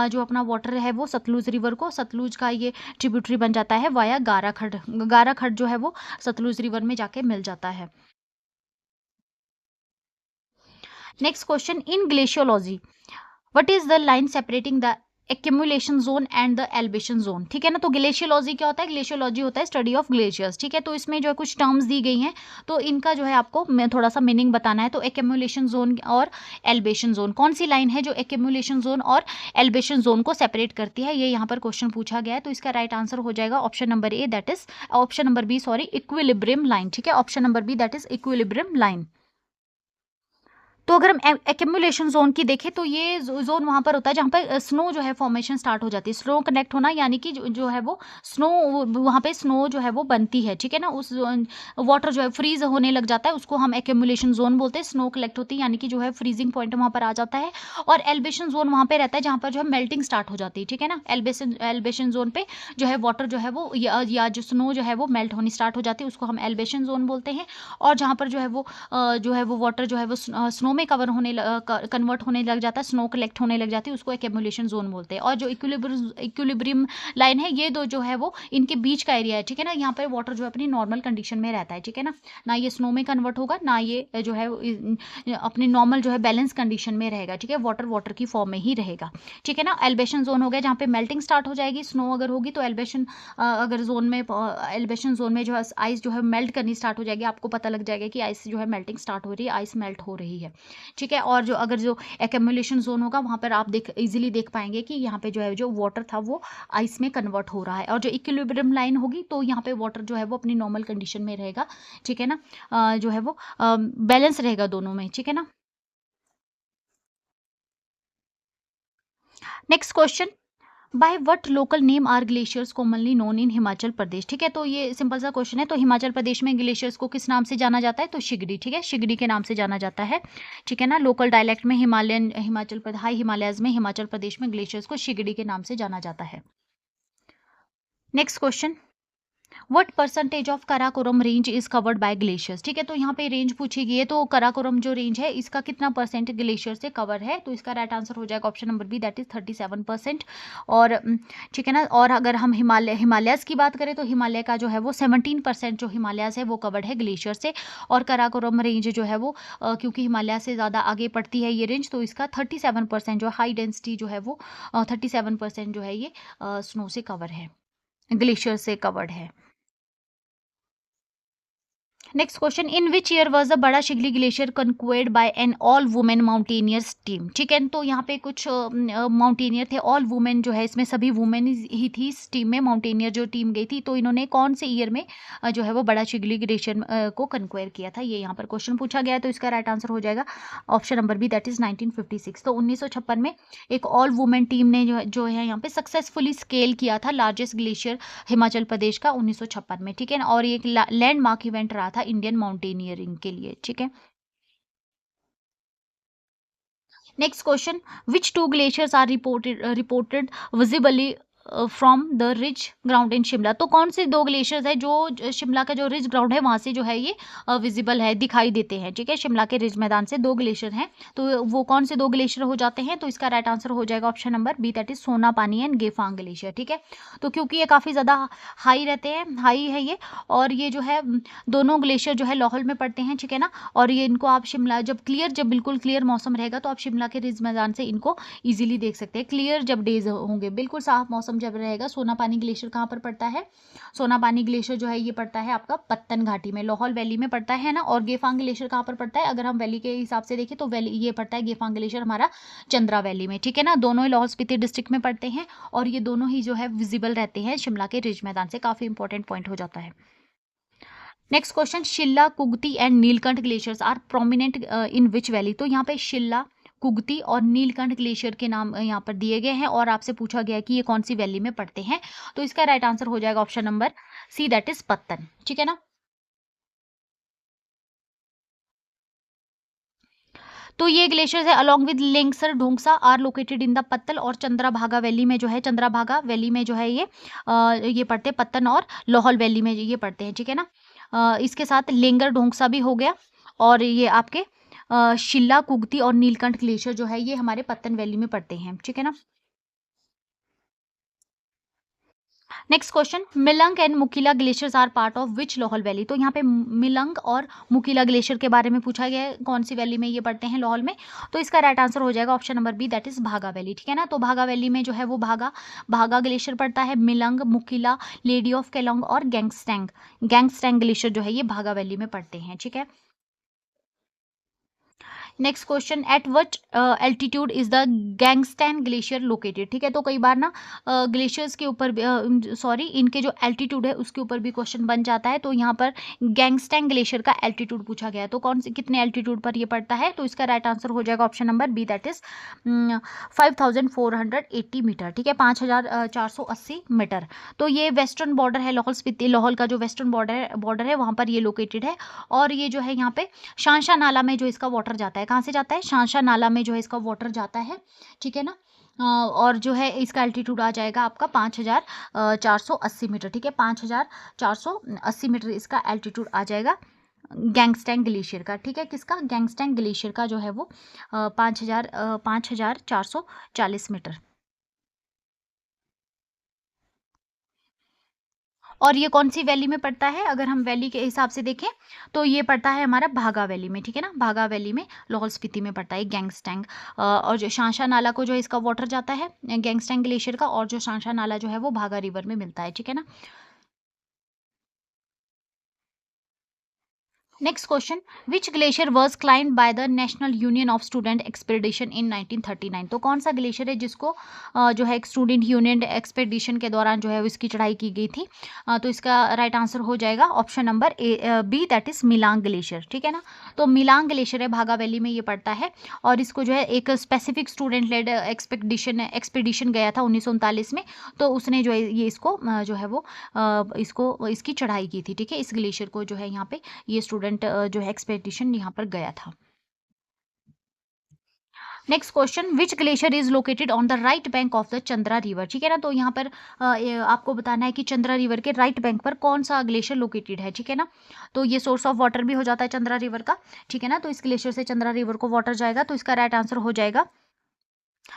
A: जो अपना वाटर है वो सतलुज रिवर को, सतलुज का ये ट्रिब्यूटरी बन जाता है वाया गारा खड। गारा खड जो है वो सतलुज रिवर में जाके मिल जाता है। Next question, in glaciology what is the line separating the accumulation zone and the elevation zone, ठीक है ना। तो ग्लेशियोलॉजी क्या होता है, ग्लेशियोलॉजी होता है स्टडी ऑफ ग्लेशियर्स, ठीक है। तो इसमें जो है कुछ टर्म्स दी गई हैं तो इनका जो है आपको थोड़ा सा मीनिंग बताना है। तो एक्यूमुलेशन जोन और एलिवेशन जोन, कौन सी लाइन है जो एक्यूमुलेशन जोन और एलिवेशन जोन को सेपरेट करती है, ये यहाँ पर क्वेश्चन पूछा गया है। तो इसका राइट आंसर हो जाएगा option number A, that is option number B, sorry, equilibrium line, ठीक है। Option number B, that is equilibrium line. तो अगर हम एक्यूमुलेशन जोन की देखें तो ये जोन वहाँ पर होता है जहाँ पे स्नो जो है फॉर्मेशन स्टार्ट हो जाती है। स्नो कनेक्ट होना यानी कि जो है वो स्नो, वहाँ पे स्नो जो है वो बनती है, ठीक है ना। उस वाटर जो है फ्रीज होने लग जाता है, उसको हम एक्यूमुलेशन जोन बोलते हैं। स्नो कलेक्ट होती है यानी कि जो है फ्रीजिंग पॉइंट वहाँ पर आ जाता है। और एल्बेशन जोन वहाँ पे रहता है जहाँ पर जो है मेल्टिंग स्टार्ट हो जाती है, ठीक है ना। एल्बेशन जोन पे जो है वाटर जो है वो या जो स्नो जो है वो मेल्ट होनी स्टार्ट हो जाती है, उसको हम एल्बेशन जोन बोलते हैं। और जहाँ पर जो है वो वाटर जो है वो स्नो में कन्वर्ट होने लग जाता है, स्नो कलेक्ट होने लग जाती है, उसको एक्यूमुलेशन जोन बोलते हैं। और जो इक्विलिब्रियम लाइन है, ये दो जो है वो इनके बीच का एरिया है, ठीक है ना। यहाँ पर वाटर जो है अपनी नॉर्मल कंडीशन में रहता है, ठीक है ना ये स्नो में कन्वर्ट होगा, ना ये जो है अपनी नॉर्मल जो है बैलेंस कंडीशन में रहेगा, ठीक है। वाटर वाटर की फॉर्म में ही रहेगा, ठीक है ना। एल्बेशन जोन हो गया जहाँ पे मेल्टिंग स्टार्ट हो जाएगी, स्नो अगर होगी तो एल्बेशन अगर जोन में एल्बेशन जोन में जो है आइस जो है मेल्ट करनी स्टार्ट हो जाएगी, आपको पता लग जाएगा कि आइस जो है मेल्टिंग स्टार्ट हो रही है, आइस मेल्ट हो रही है, ठीक है। और जो अगर जो एक्यूमुलेशन जोन होगा वहाँ पर आप इजीली देख पाएंगे कि यहाँ पे जो है जो वाटर था वो आइस में कन्वर्ट हो रहा है। और जो इक्विलिब्रियम लाइन होगी तो यहाँ पे वाटर जो है वो अपनी नॉर्मल कंडीशन में रहेगा, ठीक है ना। जो है वो बैलेंस रहेगा दोनों में, ठीक है ना। Next question, by what local name are glaciers commonly known in Himachal Pradesh, ठीक है। तो ये सिंपल सा क्वेश्चन है। तो हिमाचल प्रदेश में ग्लेशियर्स को किस नाम से जाना जाता है, तो शिगड़ी, ठीक है, शिगड़ी के नाम से जाना जाता है, ठीक है ना। लोकल डायलेक्ट में हाई हिमालयज में हिमाचल प्रदेश में ग्लेशियर्स को शिगड़ी के नाम से जाना जाता है। Next question, what percentage of Karakoram range is covered by glaciers, ठीक है। तो यहाँ पे रेंज पूछी गई है, तो कराकोरम जो रेंज है इसका कितना परसेंट ग्लेशियर से कवर है, तो इसका राइट आंसर हो जाएगा option number B, that is 37%। और ठीक है ना। और अगर हम हिमालयस की बात करें तो हिमालय का जो है वो 17% जो हिमालयस है वो कवर्ड है ग्लेशियर से। और कराकोरम रेंज जो है वो क्योंकि हिमालय से ज़्यादा आगे पड़ती है ये रेंज, तो इसका 37% जो हाई डेंसिटी जो है वो 37% जो है ये स्नो से कवर है, ग्लेशियर से कवर्ड है। Next question, in which year was the Bara Shigri glacier conquered by an all women mountaineers team, ठीक है। तो यहाँ पे कुछ माउंटेनियर थे, ऑल वुमेन जो है इसमें सभी वुमेन ही थी इस टीम में, माउंटेनियर जो टीम गई थी। तो इन्होंने कौन से ईयर में जो है वो बड़ा शिगली ग्लेशियर को कंक्वेयर किया था, ये यहाँ पर क्वेश्चन पूछा गया है। तो इसका राइट आंसर हो जाएगा option number B, that is 1956। तो 1956 में एक ऑल वुमेन टीम ने जो है यहाँ पे सक्सेसफुली स्केल किया था लार्जेस्ट ग्लेशियर हिमाचल प्रदेश का 1956 में, ठीक है ना। और ये एक लैंडमार्क इवेंट रहा था इंडियन माउंटेनियरिंग के लिए, ठीक है। Next question, which two glaciers are reported visibly from the ridge ground in Shimla, तो कौन से दो ग्लेशियर्स है जो शिमला का जो रिज ग्राउंड है वहां से जो है ये विजिबल है, दिखाई देते हैं, ठीक है। शिमला के रिज मैदान से दो ग्लेशियर हैं, तो वो कौन से दो ग्लेशियर हो जाते हैं, तो इसका राइट आंसर हो जाएगा option number B, that is Sona Pani and Gephang glacier, ठीक है। तो क्योंकि ये काफ़ी ज़्यादा हाई रहते हैं, हाई है ये, और ये जो है दोनों ग्लेशियर जो है लाहौल में पड़ते हैं, ठीक है ना। और ये इनको आप शिमला जब बिल्कुल क्लियर मौसम रहेगा तो आप शिमला के रिज मैदान से इनको इजीली देख सकते हैं। क्लियर जब डेज होंगे, बिल्कुल साफ मौसम जब रहेगा। सोना पानी ग्लेशियर कहाँ पर पड़ता है, सोना पानी ग्लेशियर जो है ये पड़ता है आपका पत्तन घाटी में, लाहौल वैली में पड़ता है ना। और गेफांग ग्लेशियर कहाँ पर पड़ता है, अगर हम वैली के हिसाब से देखें तो वैली ये पड़ता है गेफांग ग्लेशियर हमारा चंद्रा वैली में, ठीक है ना। दोनों ही लाहौल स्पीति डिस्ट्रिक्ट में पड़ते हैं और ये दोनों ही जो है विजिबल रहते हैं शिमला के रिज मैदान से, काफी इंपॉर्टेंट पॉइंट हो जाता है। Next question, Shilla, Kugti and Neelkanth glaciers are prominent in which valley, तो यहाँ पे शिल्ला, कुगती और नीलकंठ ग्लेशियर के नाम यहाँ पर दिए गए हैं और आपसे पूछा गया है कि ये कौन सी वैली में पड़ते हैं, तो इसका राइट आंसर हो जाएगा option number C, that is Pattan, ठीक है ना। तो ये ग्लेशियर्स है along with Lengsar Dhongsa are located in the Pattal और चंद्राभागा वैली में जो है, चंद्राभागा वैली में जो है ये पड़ते हैं, पत्तन और लाहौल वैली में ये पड़ते हैं, ठीक है ना। इसके साथ लेंगर ढोंगसा भी हो गया और ये आपके शिल्ला, कुगती और नीलकंठ ग्लेशियर जो है ये हमारे पत्तन वैली में पड़ते हैं, ठीक है ना। Next question, Milang and Mukila glaciers are part of which Lahaul valley, तो यहाँ पे मिलंग और मुकीला ग्लेशियर के बारे में पूछा गया है, कौन सी वैली में ये पड़ते हैं लाहौल में, तो इसका राइट आंसर हो जाएगा option number B, that is Bhaga valley, ठीक है ना। तो भागा वैली में जो है वो भागा ग्लेशियर पड़ता है, मिलंग, मुकीला, लेडी ऑफ केलोंग और गैंगस्टैंग ग्लेशियर जो है ये भागा वैली में पड़ते हैं, ठीक है। Next question, at what altitude is the Gangstang glacier located. ठीक है, तो कई बार ना ग्लेशियर्स के ऊपर सॉरी इनके जो एल्टीट्यूड है उसके ऊपर भी क्वेश्चन बन जाता है। तो यहाँ पर गैंगस्टैंग ग्लेशियर का एल्टीट्यूड पूछा गया है, तो कौन से कितने एल्टीट्यूड पर ये पड़ता है, तो इसका राइट आंसर हो जाएगा option number B, that is 5480 metre. ठीक है, 5480 मीटर। तो ये वेस्टर्न बॉर्डर है, लाहौल स्पीति, लाहौल का जो वेस्टर्न बॉर्डर है वहाँ पर ये लोकेटेड है। और ये जो है यहाँ पे शांशा नाला में जो इसका वाटर जाता है, कहाँ से जाता है, शांशा नाला में जो है इसका वाटर जाता है। ठीक है ना, और जो है इसका एल्टीट्यूड आ जाएगा आपका 5480 मीटर। ठीक है, 5480 मीटर इसका एल्टीट्यूड आ जाएगा गैंगस्टैंग ग्लेशियर का। ठीक है, किसका, गैंगस्टैंग ग्लेशियर का जो है वो 5440 मीटर। और ये कौन सी वैली में पड़ता है, अगर हम वैली के हिसाब से देखें तो ये पड़ता है हमारा भागा वैली में। ठीक है ना, भागा वैली में लाहौल स्पीति में पड़ता है गैंगस्टैंग। और जो शांशा नाला को जो इसका वाटर जाता है गैंगस्टैंग ग्लेशियर का, और जो शांशा नाला जो है वो भागा रिवर में मिलता है। ठीक है ना। Next question, which glacier was climb by the national union of student expedition in 1939। तो कौन सा ग्लेशियर है जिसको जो है स्टूडेंट यूनियन एक्सपेडिशन के दौरान जो है इसकी चढ़ाई की गई थी। तो इसका राइट आंसर हो जाएगा option number B, that is Milang glacier. ठीक है ना, तो मिलांग ग्लेशियर है, भागा वैली में ये पड़ता है। और इसको जो है एक स्पेसिफिक स्टूडेंट लेड एक्सपेडिशन गया था 1939 में। तो उसने जो है ये इसको जो है वो इसको इसकी चढ़ाई की थी। ठीक है, इस ग्लेशियर को जो है यहाँ पे ये स्टूडेंट जो है एक्सपेडिशन यहाँ पर गया था। Next question, which glacier is located on the right bank of the Chandra river. ठीक है ना, तो यहाँ पर आपको बताना है कि चंद्रा रिवर के राइट बैंक पर कौन सा ग्लेशियर लोकेटेड है। ठीक है ना, तो ये सोर्स ऑफ वाटर भी हो जाता है चंद्रा रिवर का। ठीक है ना, तो इस ग्लेशियर से चंद्रा रिवर को वाटर जाएगा, तो इसका राइट आंसर हो जाएगा।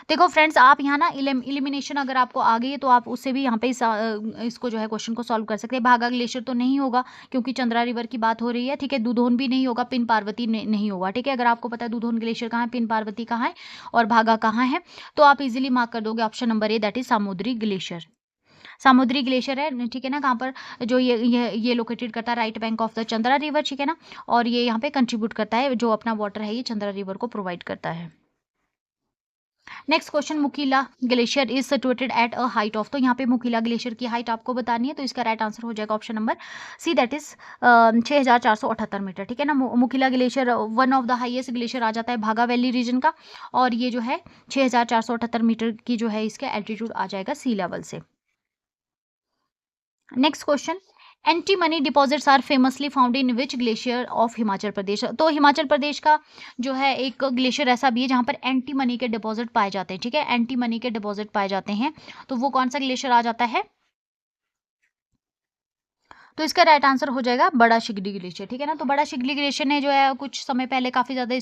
A: देखो फ्रेंड्स, आप यहाँ ना इलिमिनेशन अगर आपको आ गई है तो आप उससे भी यहाँ पे इसको जो है क्वेश्चन को सॉल्व कर सकते हैं। भागा ग्लेशियर तो नहीं होगा क्योंकि चंद्रा रिवर की बात हो रही है। ठीक है, दुधोन भी नहीं होगा, पिन पार्वती नहीं होगा। ठीक है, अगर आपको पता है दुधोन ग्लेशियर कहाँ है, पिन पार्वती कहाँ है और भागा कहाँ है, तो आप इजिली मार्क कर दोगे option number A, that is Samudri glacier. Samudri glacier है। ठीक है ना, कहाँ पर जो ये लोकेटेड करता है right bank of the Chandra river. ठीक है ना, और ये यहाँ पे कंट्रीब्यूट करता है, जो अपना वाटर है ये चंद्रा रिवर को प्रोवाइड करता है। Next question, Mukila glacier is situated at a height of. तो यहाँ पे मुकीला ग्लेशियर की हाइट आपको बतानी है, तो इसका राइट आंसर हो जाएगा option number C, that is 6478 metre. ठीक है ना, Mukila glacier one of the highest glacier आ जाता है भागा वैली रीजन का, और ये जो है 6478 मीटर की जो है इसका एल्टीट्यूड आ जाएगा सी लेवल से। Next question, antimony deposits are famously found in which glacier of Himachal Pradesh. तो हिमाचल प्रदेश का जो है एक ग्लेशियर ऐसा भी है जहाँ पर एंटी मनी के डिपॉजिट पाए जाते हैं। ठीक है, एंटी मनी के डिपॉजिट पाए जाते हैं, तो वो कौन सा ग्लेशियर आ जाता है, तो इसका राइट आंसर हो जाएगा बड़ा शिगली ग्लेशियर। ठीक है ना, तो बड़ा शिगली ग्लेशियर ने जो है कुछ समय पहले काफ़ी ज़्यादा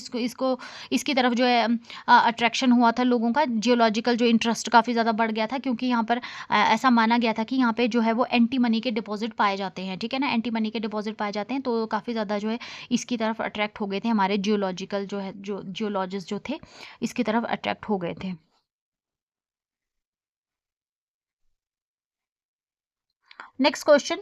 A: इसकी तरफ जो है अट्रैक्शन हुआ था लोगों का, जियोलॉजिकल जो इंटरेस्ट काफ़ी ज़्यादा बढ़ गया था, क्योंकि यहाँ पर ऐसा माना गया था कि यहाँ पे जो है वो एंटी मनी के डिपॉजिट पाए जाते हैं। ठीक है ना, एंटी मनी के डिपॉजिट पाए जाते हैं, तो काफ़ी ज़्यादा जो है इसकी तरफ अट्रैक्ट हो गए थे हमारे जियोलॉजिकल जो है जो जियोलॉजिस्ट जो थे इसकी तरफ अट्रैक्ट हो गए थे। Next question,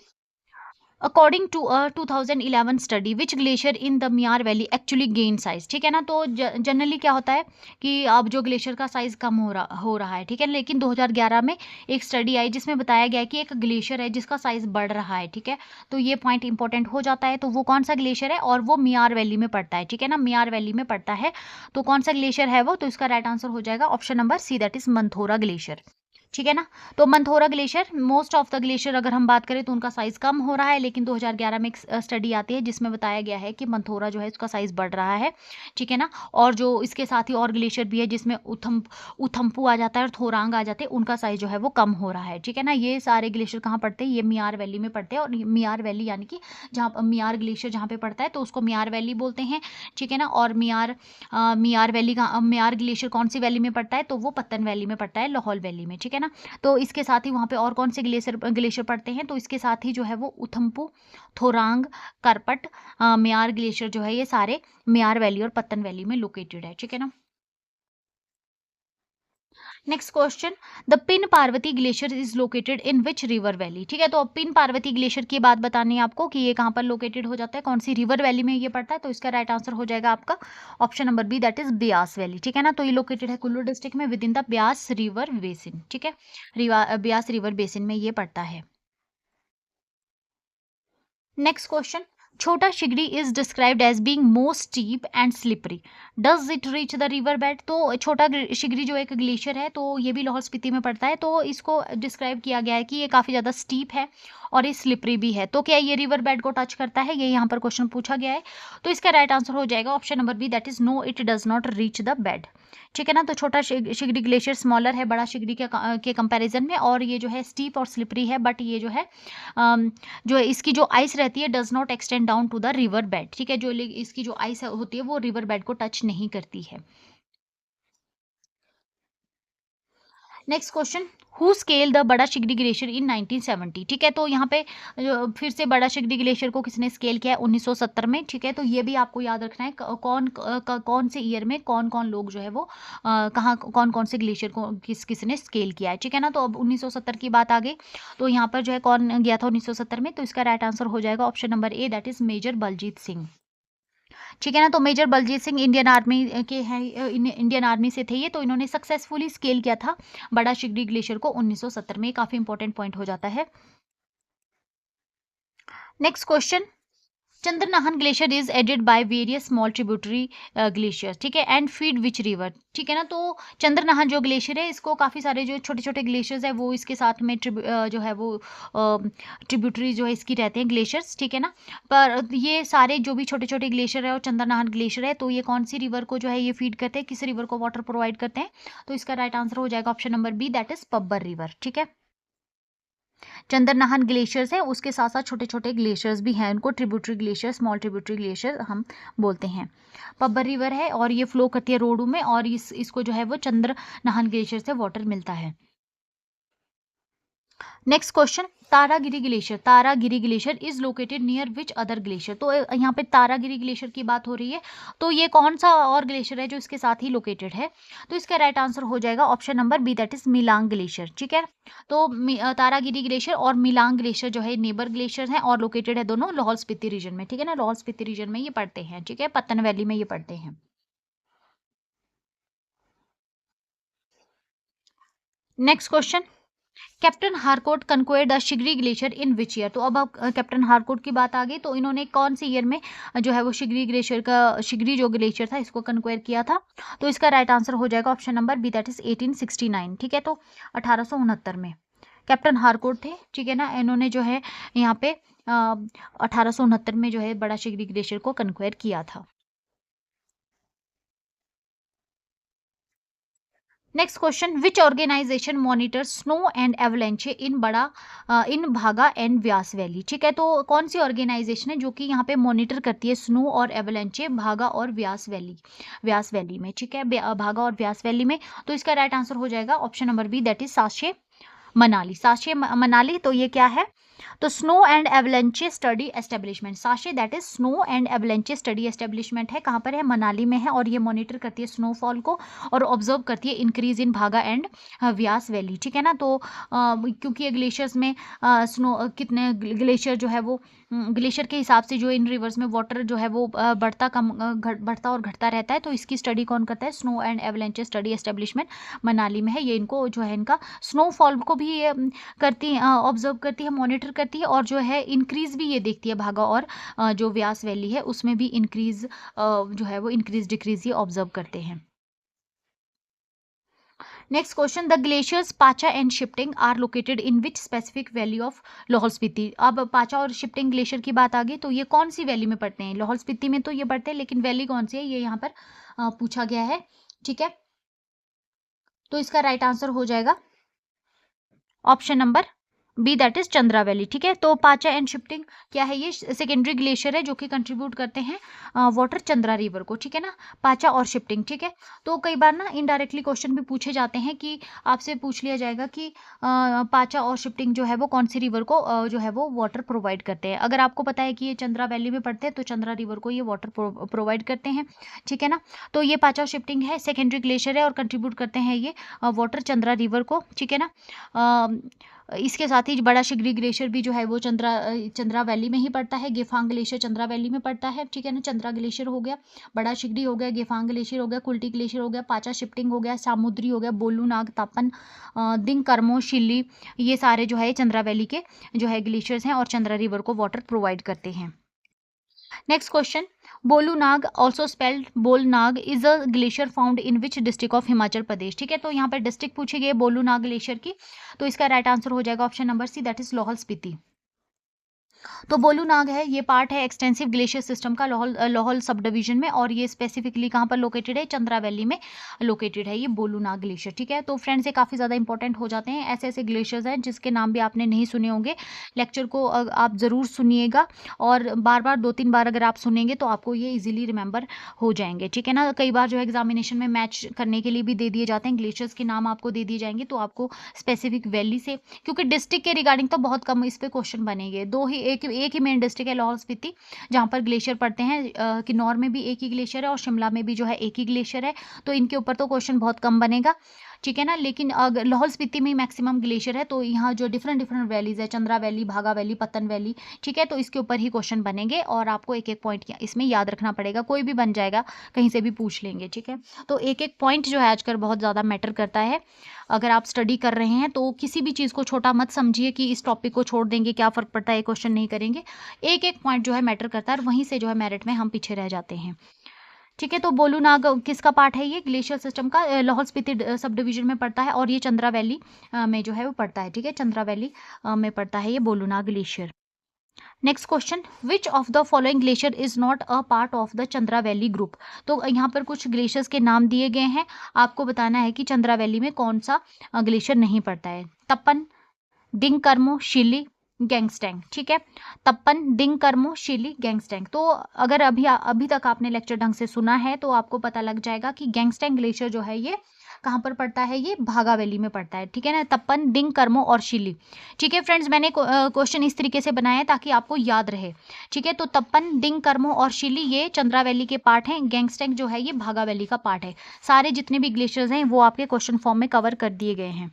A: according to a 2011 study which glacier in the Miyar valley actually gain size. ठीक है ना, तो जनरली क्या होता है कि अब जो ग्लेशियर का साइज कम हो रहा है। ठीक है, लेकिन 2011 में एक स्टडी आई जिसमें बताया गया कि एक ग्लेशियर है जिसका साइज बढ़ रहा है। ठीक है, तो ये पॉइंट इंपॉर्टेंट हो जाता है। तो वो कौन सा ग्लेशियर है, और वो मियार वैली में पड़ता है। ठीक है ना, मियार वैली में पड़ता है, तो कौन सा ग्लेशियर है वो, तो इसका राइट आंसर हो जाएगा option number C, that is Manthora glacier. ठीक है ना, तो Manthora glacier, most of the glacier अगर हम बात करें तो उनका साइज कम हो रहा है, लेकिन 2011 में एक स्टडी आती है जिसमें बताया गया है कि मंथोरा जो है उसका साइज बढ़ रहा है। ठीक है ना, और जो इसके साथ ही और ग्लेशियर भी है जिसमें उथम्पू आ जाता है और थोरांग आ जाते हैं, उनका साइज जो है वो कम हो रहा है। ठीक है ना, ये सारे ग्लेशियर कहाँ पड़ते हैं, ये मियार वैली में पड़ते हैं, और मियार वैली यानी कि जहाँ मियार ग्लेशियर जहाँ पे पड़ता है तो उसको मियार वैली बोलते हैं। ठीक है ना, और मियार वैली का मियार ग्लेशियर कौन सी वैली में पड़ता है, तो वो पत्तन वैली में पड़ता है, लाहौल वैली में। ठीक है ना, तो इसके साथ ही वहाँ पे और कौन से ग्लेशियर पड़ते हैं, तो इसके साथ ही जो है वो उथम्पू, थोरांग, करपट, म्यार ग्लेशियर जो है ये सारे म्यार वैली और पत्तन वैली में लोकेटेड है। ठीक है ना। Next question, the pin Parvati glacier is located in which river valley. ठीक है, तो अब पिन पार्वती ग्लेशियर की बात बतानी है आपको कि ये कहाँ पर लोकेटेड हो जाता है, कौन सी रिवर वैली में ये पड़ता है। तो इसका राइट आंसर हो जाएगा आपका option number B, that is Beas valley. ठीक है ना, तो ये लोकेटेड है कुल्लू डिस्ट्रिक्ट में within the Beas river basin. ठीक है, ब्यास रिवर बेसिन में ये पड़ता है। Next question, Chhota Shigri is described as being most steep and slippery, does it reach the river bed. तो छोटा शिगड़ी जो एक ग्लेशियर है, तो ये भी लाहौल स्पीति में पड़ता है, तो इसको डिस्क्राइब किया गया है कि ये काफ़ी ज़्यादा स्टीप है और ये स्लिपरी भी है। तो क्या ये रिवर बेड को टच करता है, ये यहाँ पर क्वेश्चन पूछा गया है। तो इसका राइट आंसर हो जाएगा option number B, that is no, it does not reach the bed. ठीक है ना, तो छोटा शिगड़ी ग्लेशियर स्मॉलर है बड़ा शिगड़ी के कंपैरिजन में, और ये जो है स्टीप और स्लिपरी है, बट ये जो है जो है इसकी जो आइस रहती है does not extend down to the river bed. ठीक है, जो इसकी जो आइस होती है वो रिवर बेड को टच नहीं करती है। Next question, who scale the बड़ा शिगड़ी ग्लेशियर इन 1970। ठीक है, तो यहाँ पे फिर से बड़ा शिगड़ी ग्लेशियर को किसने स्केल किया है, 1970 में। ठीक है, तो ये भी आपको याद रखना है कौन से ईयर में कौन कौन लोग जो है वो कहाँ कौन कौन से ग्लेशियर को किसने स्केल किया है। ठीक है ना, तो अब 1970 की बात आ गई, तो यहाँ पर जो है कौन गया था 1970 में, तो इसका राइट आंसर हो जाएगा option number A, that is major Baljit Singh. ठीक है ना, तो major Baljit Singh Indian army के हैं, इंडियन आर्मी से थे ये, तो इन्होंने सक्सेसफुली स्केल किया था बड़ा शिगड़ी ग्लेशियर को 1970 में। काफी इंपॉर्टेंट पॉइंट हो जाता है। Next question, Chandranahan glacier is aided by various small tributary glacier. ठीक है, एंड फीड विच रिवर। ठीक है ना, तो चंद्रनाहन जो ग्लेशियर है इसको काफ़ी सारे जो छोटे छोटे ग्लेशियर्स है वो इसके साथ में जो है वो ट्रिब्यूटरी जो है इसकी रहते हैं ग्लेशियर्स। ठीक है ना, पर ये सारे जो भी छोटे छोटे ग्लेशियर है और चंद्रनाहन ग्लेशियर है, तो ये कौन सी रिवर को जो है ये फीड करते हैं, किस रिवर को वाटर प्रोवाइड करते हैं। तो इसका राइट आंसर हो जाएगा option number B, that is Pabbar river. ठीक है, चंद्रनाहन ग्लेशियर्स है उसके साथ साथ छोटे छोटे ग्लेशियर्स भी हैं, उनको tributary glacier, small tributary glacier हम बोलते हैं। पब्बर रिवर है और ये फ्लो करती है रोडू में, और इसको जो है वो चंद्रनाहन ग्लेशियर से वाटर मिलता है। Next question, Taragiri glacier is located near which other glacier. तो यहाँ पे तारागिरी ग्लेशियर की बात हो रही है, तो ये कौन सा और ग्लेशियर है जो इसके साथ ही लोकेटेड है। तो इसका राइट आंसर हो जाएगा option number B, that is Milang glacier. ठीक है, तो तारागिरी ग्लेशियर और मिलांग ग्लेशियर जो है नेबर ग्लेशियर हैं और लोकेटेड है दोनों लाहौल स्पीति रीजन में। ठीक है ना, लाहौल स्पीति रीजन में ये पड़ते हैं। ठीक है, पत्तन वैली में ये पड़ते हैं। Next question, captain Harcourt कन्क्वेयर the Shigri glacier in which year. तो अब कैप्टन हारकोट की बात आ गई, तो इन्होंने कौन सी ईयर में जो है वो शिगरी जो ग्लेशियर था इसको कन्क्वेयर किया था। तो इसका राइट आंसर हो जाएगा option number B, that is 1869। ठीक है, तो 1869 में कैप्टन हारकोट थे। ठीक है ना, इन्होंने जो है यहाँ पे 1869 में जो है बड़ा शिगरी ग्लेशियर को कन्क्वेयर किया था। Next question, which organisation monitor snow and avalanche in Bhaga and Vyas valley. ठीक है, तो कौन सी ऑर्गेनाइजेशन है जो कि यहाँ पे मॉनिटर करती है स्नो और एवलेंचे भागा और व्यास वैली में। ठीक है, भागा और व्यास वैली में। तो इसका राइट आंसर हो जाएगा option number B, that is SASE Manali. तो ये क्या है, तो snow and avalanche study establishment, SASE that is snow and avalanche study establishment है, कहाँ पर है, मनाली में है, और ये मॉनिटर करती है स्नोफॉल को और ऑब्जर्व करती है increase in Bhaga and Vyas valley. ठीक है ना, तो क्योंकि ये ग्लेशियर्स में स्नो कितने ग्लेशियर जो है वो ग्लेशियर के हिसाब से जो इन रिवर्स में वाटर जो है वो बढ़ता और घटता रहता है, तो इसकी स्टडी कौन करता है, snow and avalanche study establishment Manali में है। ये इनको जो है इनका स्नोफॉल को भी ये करती ऑब्जर्व करती है, मॉनिटर करती है, और जो है इंक्रीज भी ये देखती है भागा और जो व्यास वैली है उसमें भी इंक्रीज जो है वो इंक्रीज डिक्रीज ये ऑब्जर्व करते हैं। Next question, the glaciers Pacha and shifting are located in which specific valley of Lahaul Spiti. अब पाचा और शिफ्टिंग ग्लेशियर की बात आ गई, तो ये कौन सी वैली में पड़ते हैं, लाहौल स्पीति में तो ये पड़ते हैं, लेकिन वैली कौन सी है ये यहाँ पर पूछा गया है। ठीक है, तो इसका राइट आंसर हो जाएगा option number B that is Chandra valley. ठीक है, तो पाचा एंड शिफ्टिंग क्या है, ये सेकेंडरी ग्लेशियर है जो कि कंट्रीब्यूट करते हैं वाटर चंद्रा रिवर को। ठीक है ना, पाचा और शिफ्टिंग। ठीक है, तो कई बार ना इनडायरेक्टली क्वेश्चन भी पूछे जाते हैं कि आपसे पूछ लिया जाएगा कि पाचा और शिफ्टिंग जो है वो कौन सी रिवर को जो है वो वाटर प्रोवाइड करते हैं। अगर आपको पता है कि ये चंद्रा वैली में पड़ते हैं तो चंद्रा रिवर को ये वाटर प्रोवाइड करते हैं। ठीक है ना, तो ये पाचा और शिफ्टिंग है, सेकेंडरी ग्लेशियर है और कंट्रीब्यूट करते हैं ये वाटर चंद्रा रिवर को। ठीक है ना, इसके साथ ही बड़ा शिगरी ग्लेशियर भी जो है वो चंद्रा वैली में ही पड़ता है। गेफांग ग्लेशियर चंद्रा वैली में पड़ता है। ठीक है ना, चंद्रा ग्लेशियर हो गया, बड़ा शिगरी हो गया, गेफांग ग्लेशियर हो गया, कुल्टी ग्लेशियर हो गया, पाचा शिफ्टिंग हो गया, सामुद्री हो गया, बोलू नाग, तापन, दिंग, कर्मो, शिल्ली, ये सारे जो है चंद्रा वैली के जो है ग्लेशियर्स हैं और चंद्रा रिवर को वाटर प्रोवाइड करते हैं। Next question, Bolunag also spelled Bolnag is a glacier found in which district of Himachal Pradesh. ठीक है, तो यहाँ पर डिस्ट्रिक्ट पूछी गई है बोलूनाग ग्लेशियर की, तो इसका राइट आंसर हो जाएगा option number C, that is Lahaul Spiti. तो बोलूनाग है, ये पार्ट है एक्सटेंसिव ग्लेशियर सिस्टम का लाहौल सब डिवीजन में, और ये स्पेसिफिकली कहाँ पर लोकेटेड है, चंद्रा वैली में लोकेटेड है ये बोलूनाग ग्लेशियर। ठीक है, तो फ्रेंड्स ये काफ़ी ज़्यादा इंपॉर्टेंट हो जाते हैं, ऐसे ऐसे ग्लेशियर्स हैं जिसके नाम भी आपने नहीं सुने होंगे। लेक्चर को आप ज़रूर सुनिएगा और बार बार 2-3 बार अगर आप सुनेंगे तो आपको ये इजीली रिमेंबर हो जाएंगे। ठीक है ना, कई बार जो है एग्जामिनेशन में मैच करने के लिए भी दे दिए जाते हैं, ग्लेशियर्स के नाम आपको दे दिए जाएंगे, तो आपको स्पेसिफिक वैली से, क्योंकि डिस्ट्रिक्ट के रिगार्डिंग तो बहुत कम इस पे क्वेश्चन बनेंगे। दो ही एक ही मेन डिस्ट्रिक्ट है लाहौल स्पीति जहाँ पर ग्लेशियर पड़ते हैं, किन्नौर में भी एक ही ग्लेशियर है और शिमला में भी जो है एक ही ग्लेशियर है, तो इनके ऊपर तो क्वेश्चन बहुत कम बनेगा। ठीक है ना, लेकिन अगर लाहौल स्पीति में मैक्सिमम ग्लेशियर है तो यहाँ जो डिफरेंट डिफरेंट वैलीज है, चंद्रा वैली, भागा वैली, पतन वैली, ठीक है, तो इसके ऊपर ही क्वेश्चन बनेंगे और आपको एक एक पॉइंट इसमें याद रखना पड़ेगा, कोई भी बन जाएगा, कहीं से भी पूछ लेंगे। ठीक है, तो एक एक पॉइंट जो है आजकल बहुत ज़्यादा मैटर करता है। अगर आप स्टडी कर रहे हैं तो किसी भी चीज़ को छोटा मत समझिए कि इस टॉपिक को छोड़ देंगे क्या फ़र्क पड़ता है, क्वेश्चन नहीं करेंगे। एक एक पॉइंट जो है मैटर करता है और वहीं से जो है मेरिट में हम पीछे रह जाते हैं। ठीक है, तो बोलूनाग किसका पार्ट है, ये ग्लेशियर सिस्टम का लाहौल स्पीति सब डिवीजन में पड़ता है और ये चंद्रा वैली में जो है वो पड़ता है। ठीक है, चंद्रा वैली में पड़ता है ये Bolunag glacier. Next question, which of the following glacier is not a part of the Chandra valley group. तो यहाँ पर कुछ ग्लेशियर्स के नाम दिए गए हैं, आपको बताना है कि चंद्रा वैली में कौन सा ग्लेशियर नहीं पड़ता है। तपन, डिंग, कर्मो, शिली, गैंगस्टैंग। ठीक है, तपन, डिंग, कर्मो, शिली, गैंगस्टैंग। तो अगर अभी तक आपने लेक्चर ढंग से सुना है तो आपको पता लग जाएगा कि गैंगस्टैंग ग्लेशियर जो है ये कहाँ पर पड़ता है, ये भागा वैली में पड़ता है। ठीक है ना, तपन, डिंग, कर्मो और शिली। ठीक है फ्रेंड्स, मैंने क्वेश्चन इस तरीके से बनाया है ताकि आपको याद रहे। ठीक है, तो तपन, डिंग, कर्मो और शिली ये चंद्रा वैली के पार्ट हैं, गैंगस्टैंग जो है ये भागा वैली का पार्ट है। सारे जितने भी ग्लेशियर्स हैं वो आपके क्वेश्चन फॉर्म में कवर कर दिए गए हैं।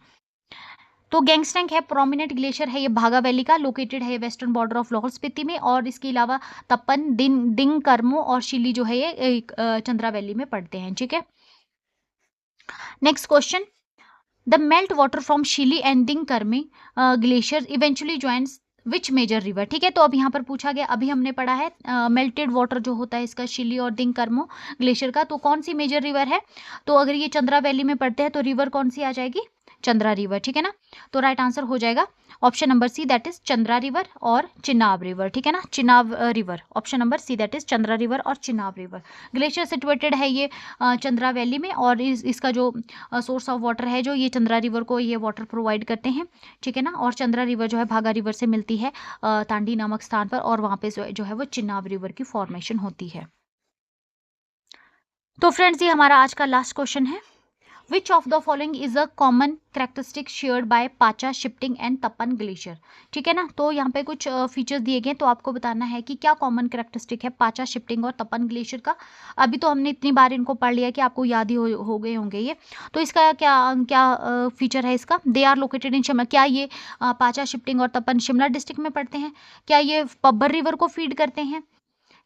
A: तो गैंगस्टैंग है प्रोमिनेंट ग्लेशियर है, ये भागा वैली का, लोकेटेड है western border of Lahaul Spiti में, और इसके अलावा तपन, डिंग, कर्मो और शिली जो है ये चंद्रा वैली में पड़ते हैं। ठीक है, next question, the melt water from Shilli and Ding Karmi glacier eventually joins which major river. ठीक है, तो अब यहाँ पर पूछा गया, अभी हमने पढ़ा है मेल्टेड वाटर जो होता है इसका शिली और डिंग कर्मो ग्लेशियर का, तो कौन सी मेजर रिवर है, तो अगर ये चंद्रा वैली में पड़ते हैं तो रिवर कौन सी आ जाएगी, चंद्रा रिवर। ठीक है ना, तो राइट आंसर हो जाएगा option number C, that is Chandra river और चिनाब रिवर। ठीक है ना, Chenab river, option number C, that is Chandra river और चिनाब रिवर। ग्लेशियर सिचुएटेड है ये चंद्रा वैली में, और इसका जो सोर्स ऑफ वाटर है जो ये चंद्रा रिवर को ये वाटर प्रोवाइड करते हैं। ठीक है ना, और चंद्रा रिवर जो है भागा रिवर से मिलती है तांडी नामक स्थान पर, और वहाँ पे जो है वो चिनाब रिवर की फॉर्मेशन होती है। तो फ्रेंड्स, ये हमारा आज का लास्ट क्वेश्चन है, विच of the following is a common characteristic shared by पाचा, शिफ्टिंग एंड तपन ग्लेशियर। ठीक है ना, तो यहाँ पे कुछ फीचर्स दिए गए, तो आपको बताना है कि क्या कॉमन कैरेक्टरिस्टिक है पाचा, शिफ्टिंग और तपन ग्लेशियर का। अभी तो हमने इतनी बार इनको पढ़ लिया कि आपको याद ही हो गए होंगे ये। तो इसका क्या क्या फीचर है इसका, they are located in Shimla, क्या ये पाचा, शिफ्टिंग और तपन शिमला डिस्ट्रिक्ट में पड़ते हैं, क्या ये पब्बर रिवर को फीड करते हैं,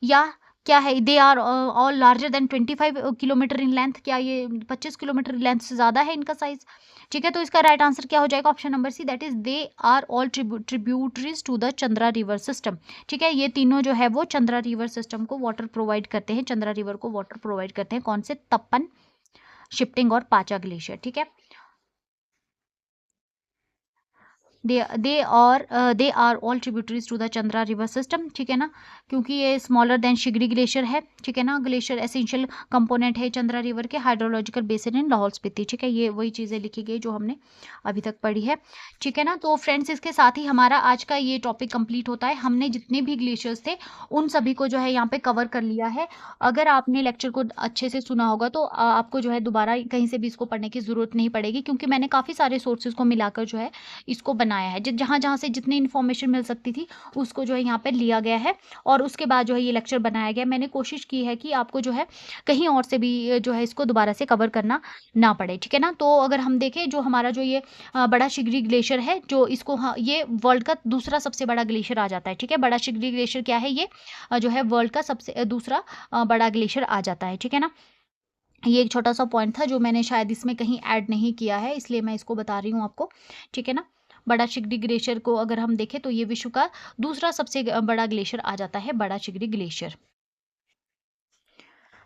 A: या क्या है they are all larger than 25 kilometre in length, क्या ये 25 किलोमीटर लेंथ से ज़्यादा है इनका साइज। ठीक है, तो इसका राइट आंसर क्या हो जाएगा, option number C, that is they are all tributaries to the Chandra river system. ठीक है, ये तीनों जो है वो चंद्रा रिवर सिस्टम को वाटर प्रोवाइड करते हैं, चंद्रा रिवर को वाटर प्रोवाइड करते हैं, कौन से, तपन, शिफ्टिंग और पाचा ग्लेशियर। ठीक है, they are all tributaries to the Chandra river system, ठीक है ना, क्योंकि ये स्मॉलर देन शिगरी ग्लेशियर है, ठीक है ना। ग्लेशियर एसेंशियल कंपोनेंट है चंद्रा रिवर के हाइड्रोलॉजिकल बेसिन इन लाहौल स्पीति, ठीक है। ये वही चीज़ें लिखी गई जो हमने अभी तक पढ़ी है, ठीक है ना। तो फ्रेंड्स, इसके साथ ही हमारा आज का ये टॉपिक कंप्लीट होता है। हमने जितने भी ग्लेशियर्स थे उन सभी को जो है यहाँ पे कवर कर लिया है। अगर आपने लेक्चर को अच्छे से सुना होगा तो आपको जो है दोबारा कहीं से भी इसको पढ़ने की ज़रूरत नहीं पड़ेगी, क्योंकि मैंने काफ़ी सारे सोर्सेज को मिलाकर जो है इसको बनाया है। जहाँ जहाँ से जितनी इन्फॉर्मेशन मिल सकती थी उसको जो है यहाँ पे लिया गया है, और उसके बाद जो है ये लेक्चर बनाया गया। मैंने कोशिश की है कि आपको जो है कहीं और से भी जो है इसको दोबारा से कवर करना ना पड़े, ठीक है ना। तो अगर हम देखें, जो हमारा जो ये बड़ा शिगरी ग्लेशियर है, जो इसको ये वर्ल्ड का दूसरा सबसे बड़ा ग्लेशियर आ जाता है, ठीक है। बड़ा शिगरी ग्लेशियर क्या है, ये जो है वर्ल्ड का सबसे दूसरा बड़ा ग्लेशियर आ जाता है, ठीक है ना। ये एक छोटा सा पॉइंट था जो मैंने शायद इसमें कहीं ऐड नहीं किया है, इसलिए मैं इसको बता रही हूँ आपको, ठीक है ना। बड़ा शिगरी ग्लेशियर को अगर हम देखें तो ये विश्व का दूसरा सबसे बड़ा ग्लेशियर आ जाता है, बड़ा शिगरी ग्लेशियर।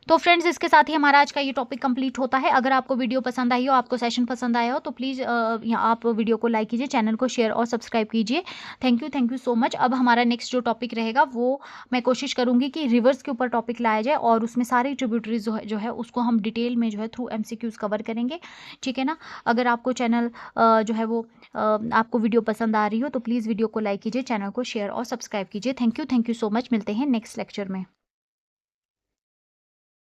A: तो फ्रेंड्स, इसके साथ ही हमारा आज का ये टॉपिक कंप्लीट होता है। अगर आपको वीडियो पसंद आई हो, आपको सेशन पसंद आया हो, तो प्लीज़ आप वीडियो को लाइक कीजिए, चैनल को शेयर और सब्सक्राइब कीजिए। Thank you so much. अब हमारा नेक्स्ट जो टॉपिक रहेगा वो मैं कोशिश करूँगी कि रिवर्स के ऊपर टॉपिक लाया जाए, और उसमें सारी ट्रिब्यूटरीज जो है उसको हम डिटेल में जो है थ्रू MCQs कवर करेंगे, ठीक है ना। अगर आपको चैनल जो है वो आपको वीडियो पसंद आ रही हो तो प्लीज़ वीडियो को लाइक कीजिए, चैनल को शेयर और सब्सक्राइब कीजिए। Thank you so much. मिलते हैं नेक्स्ट लेक्चर में।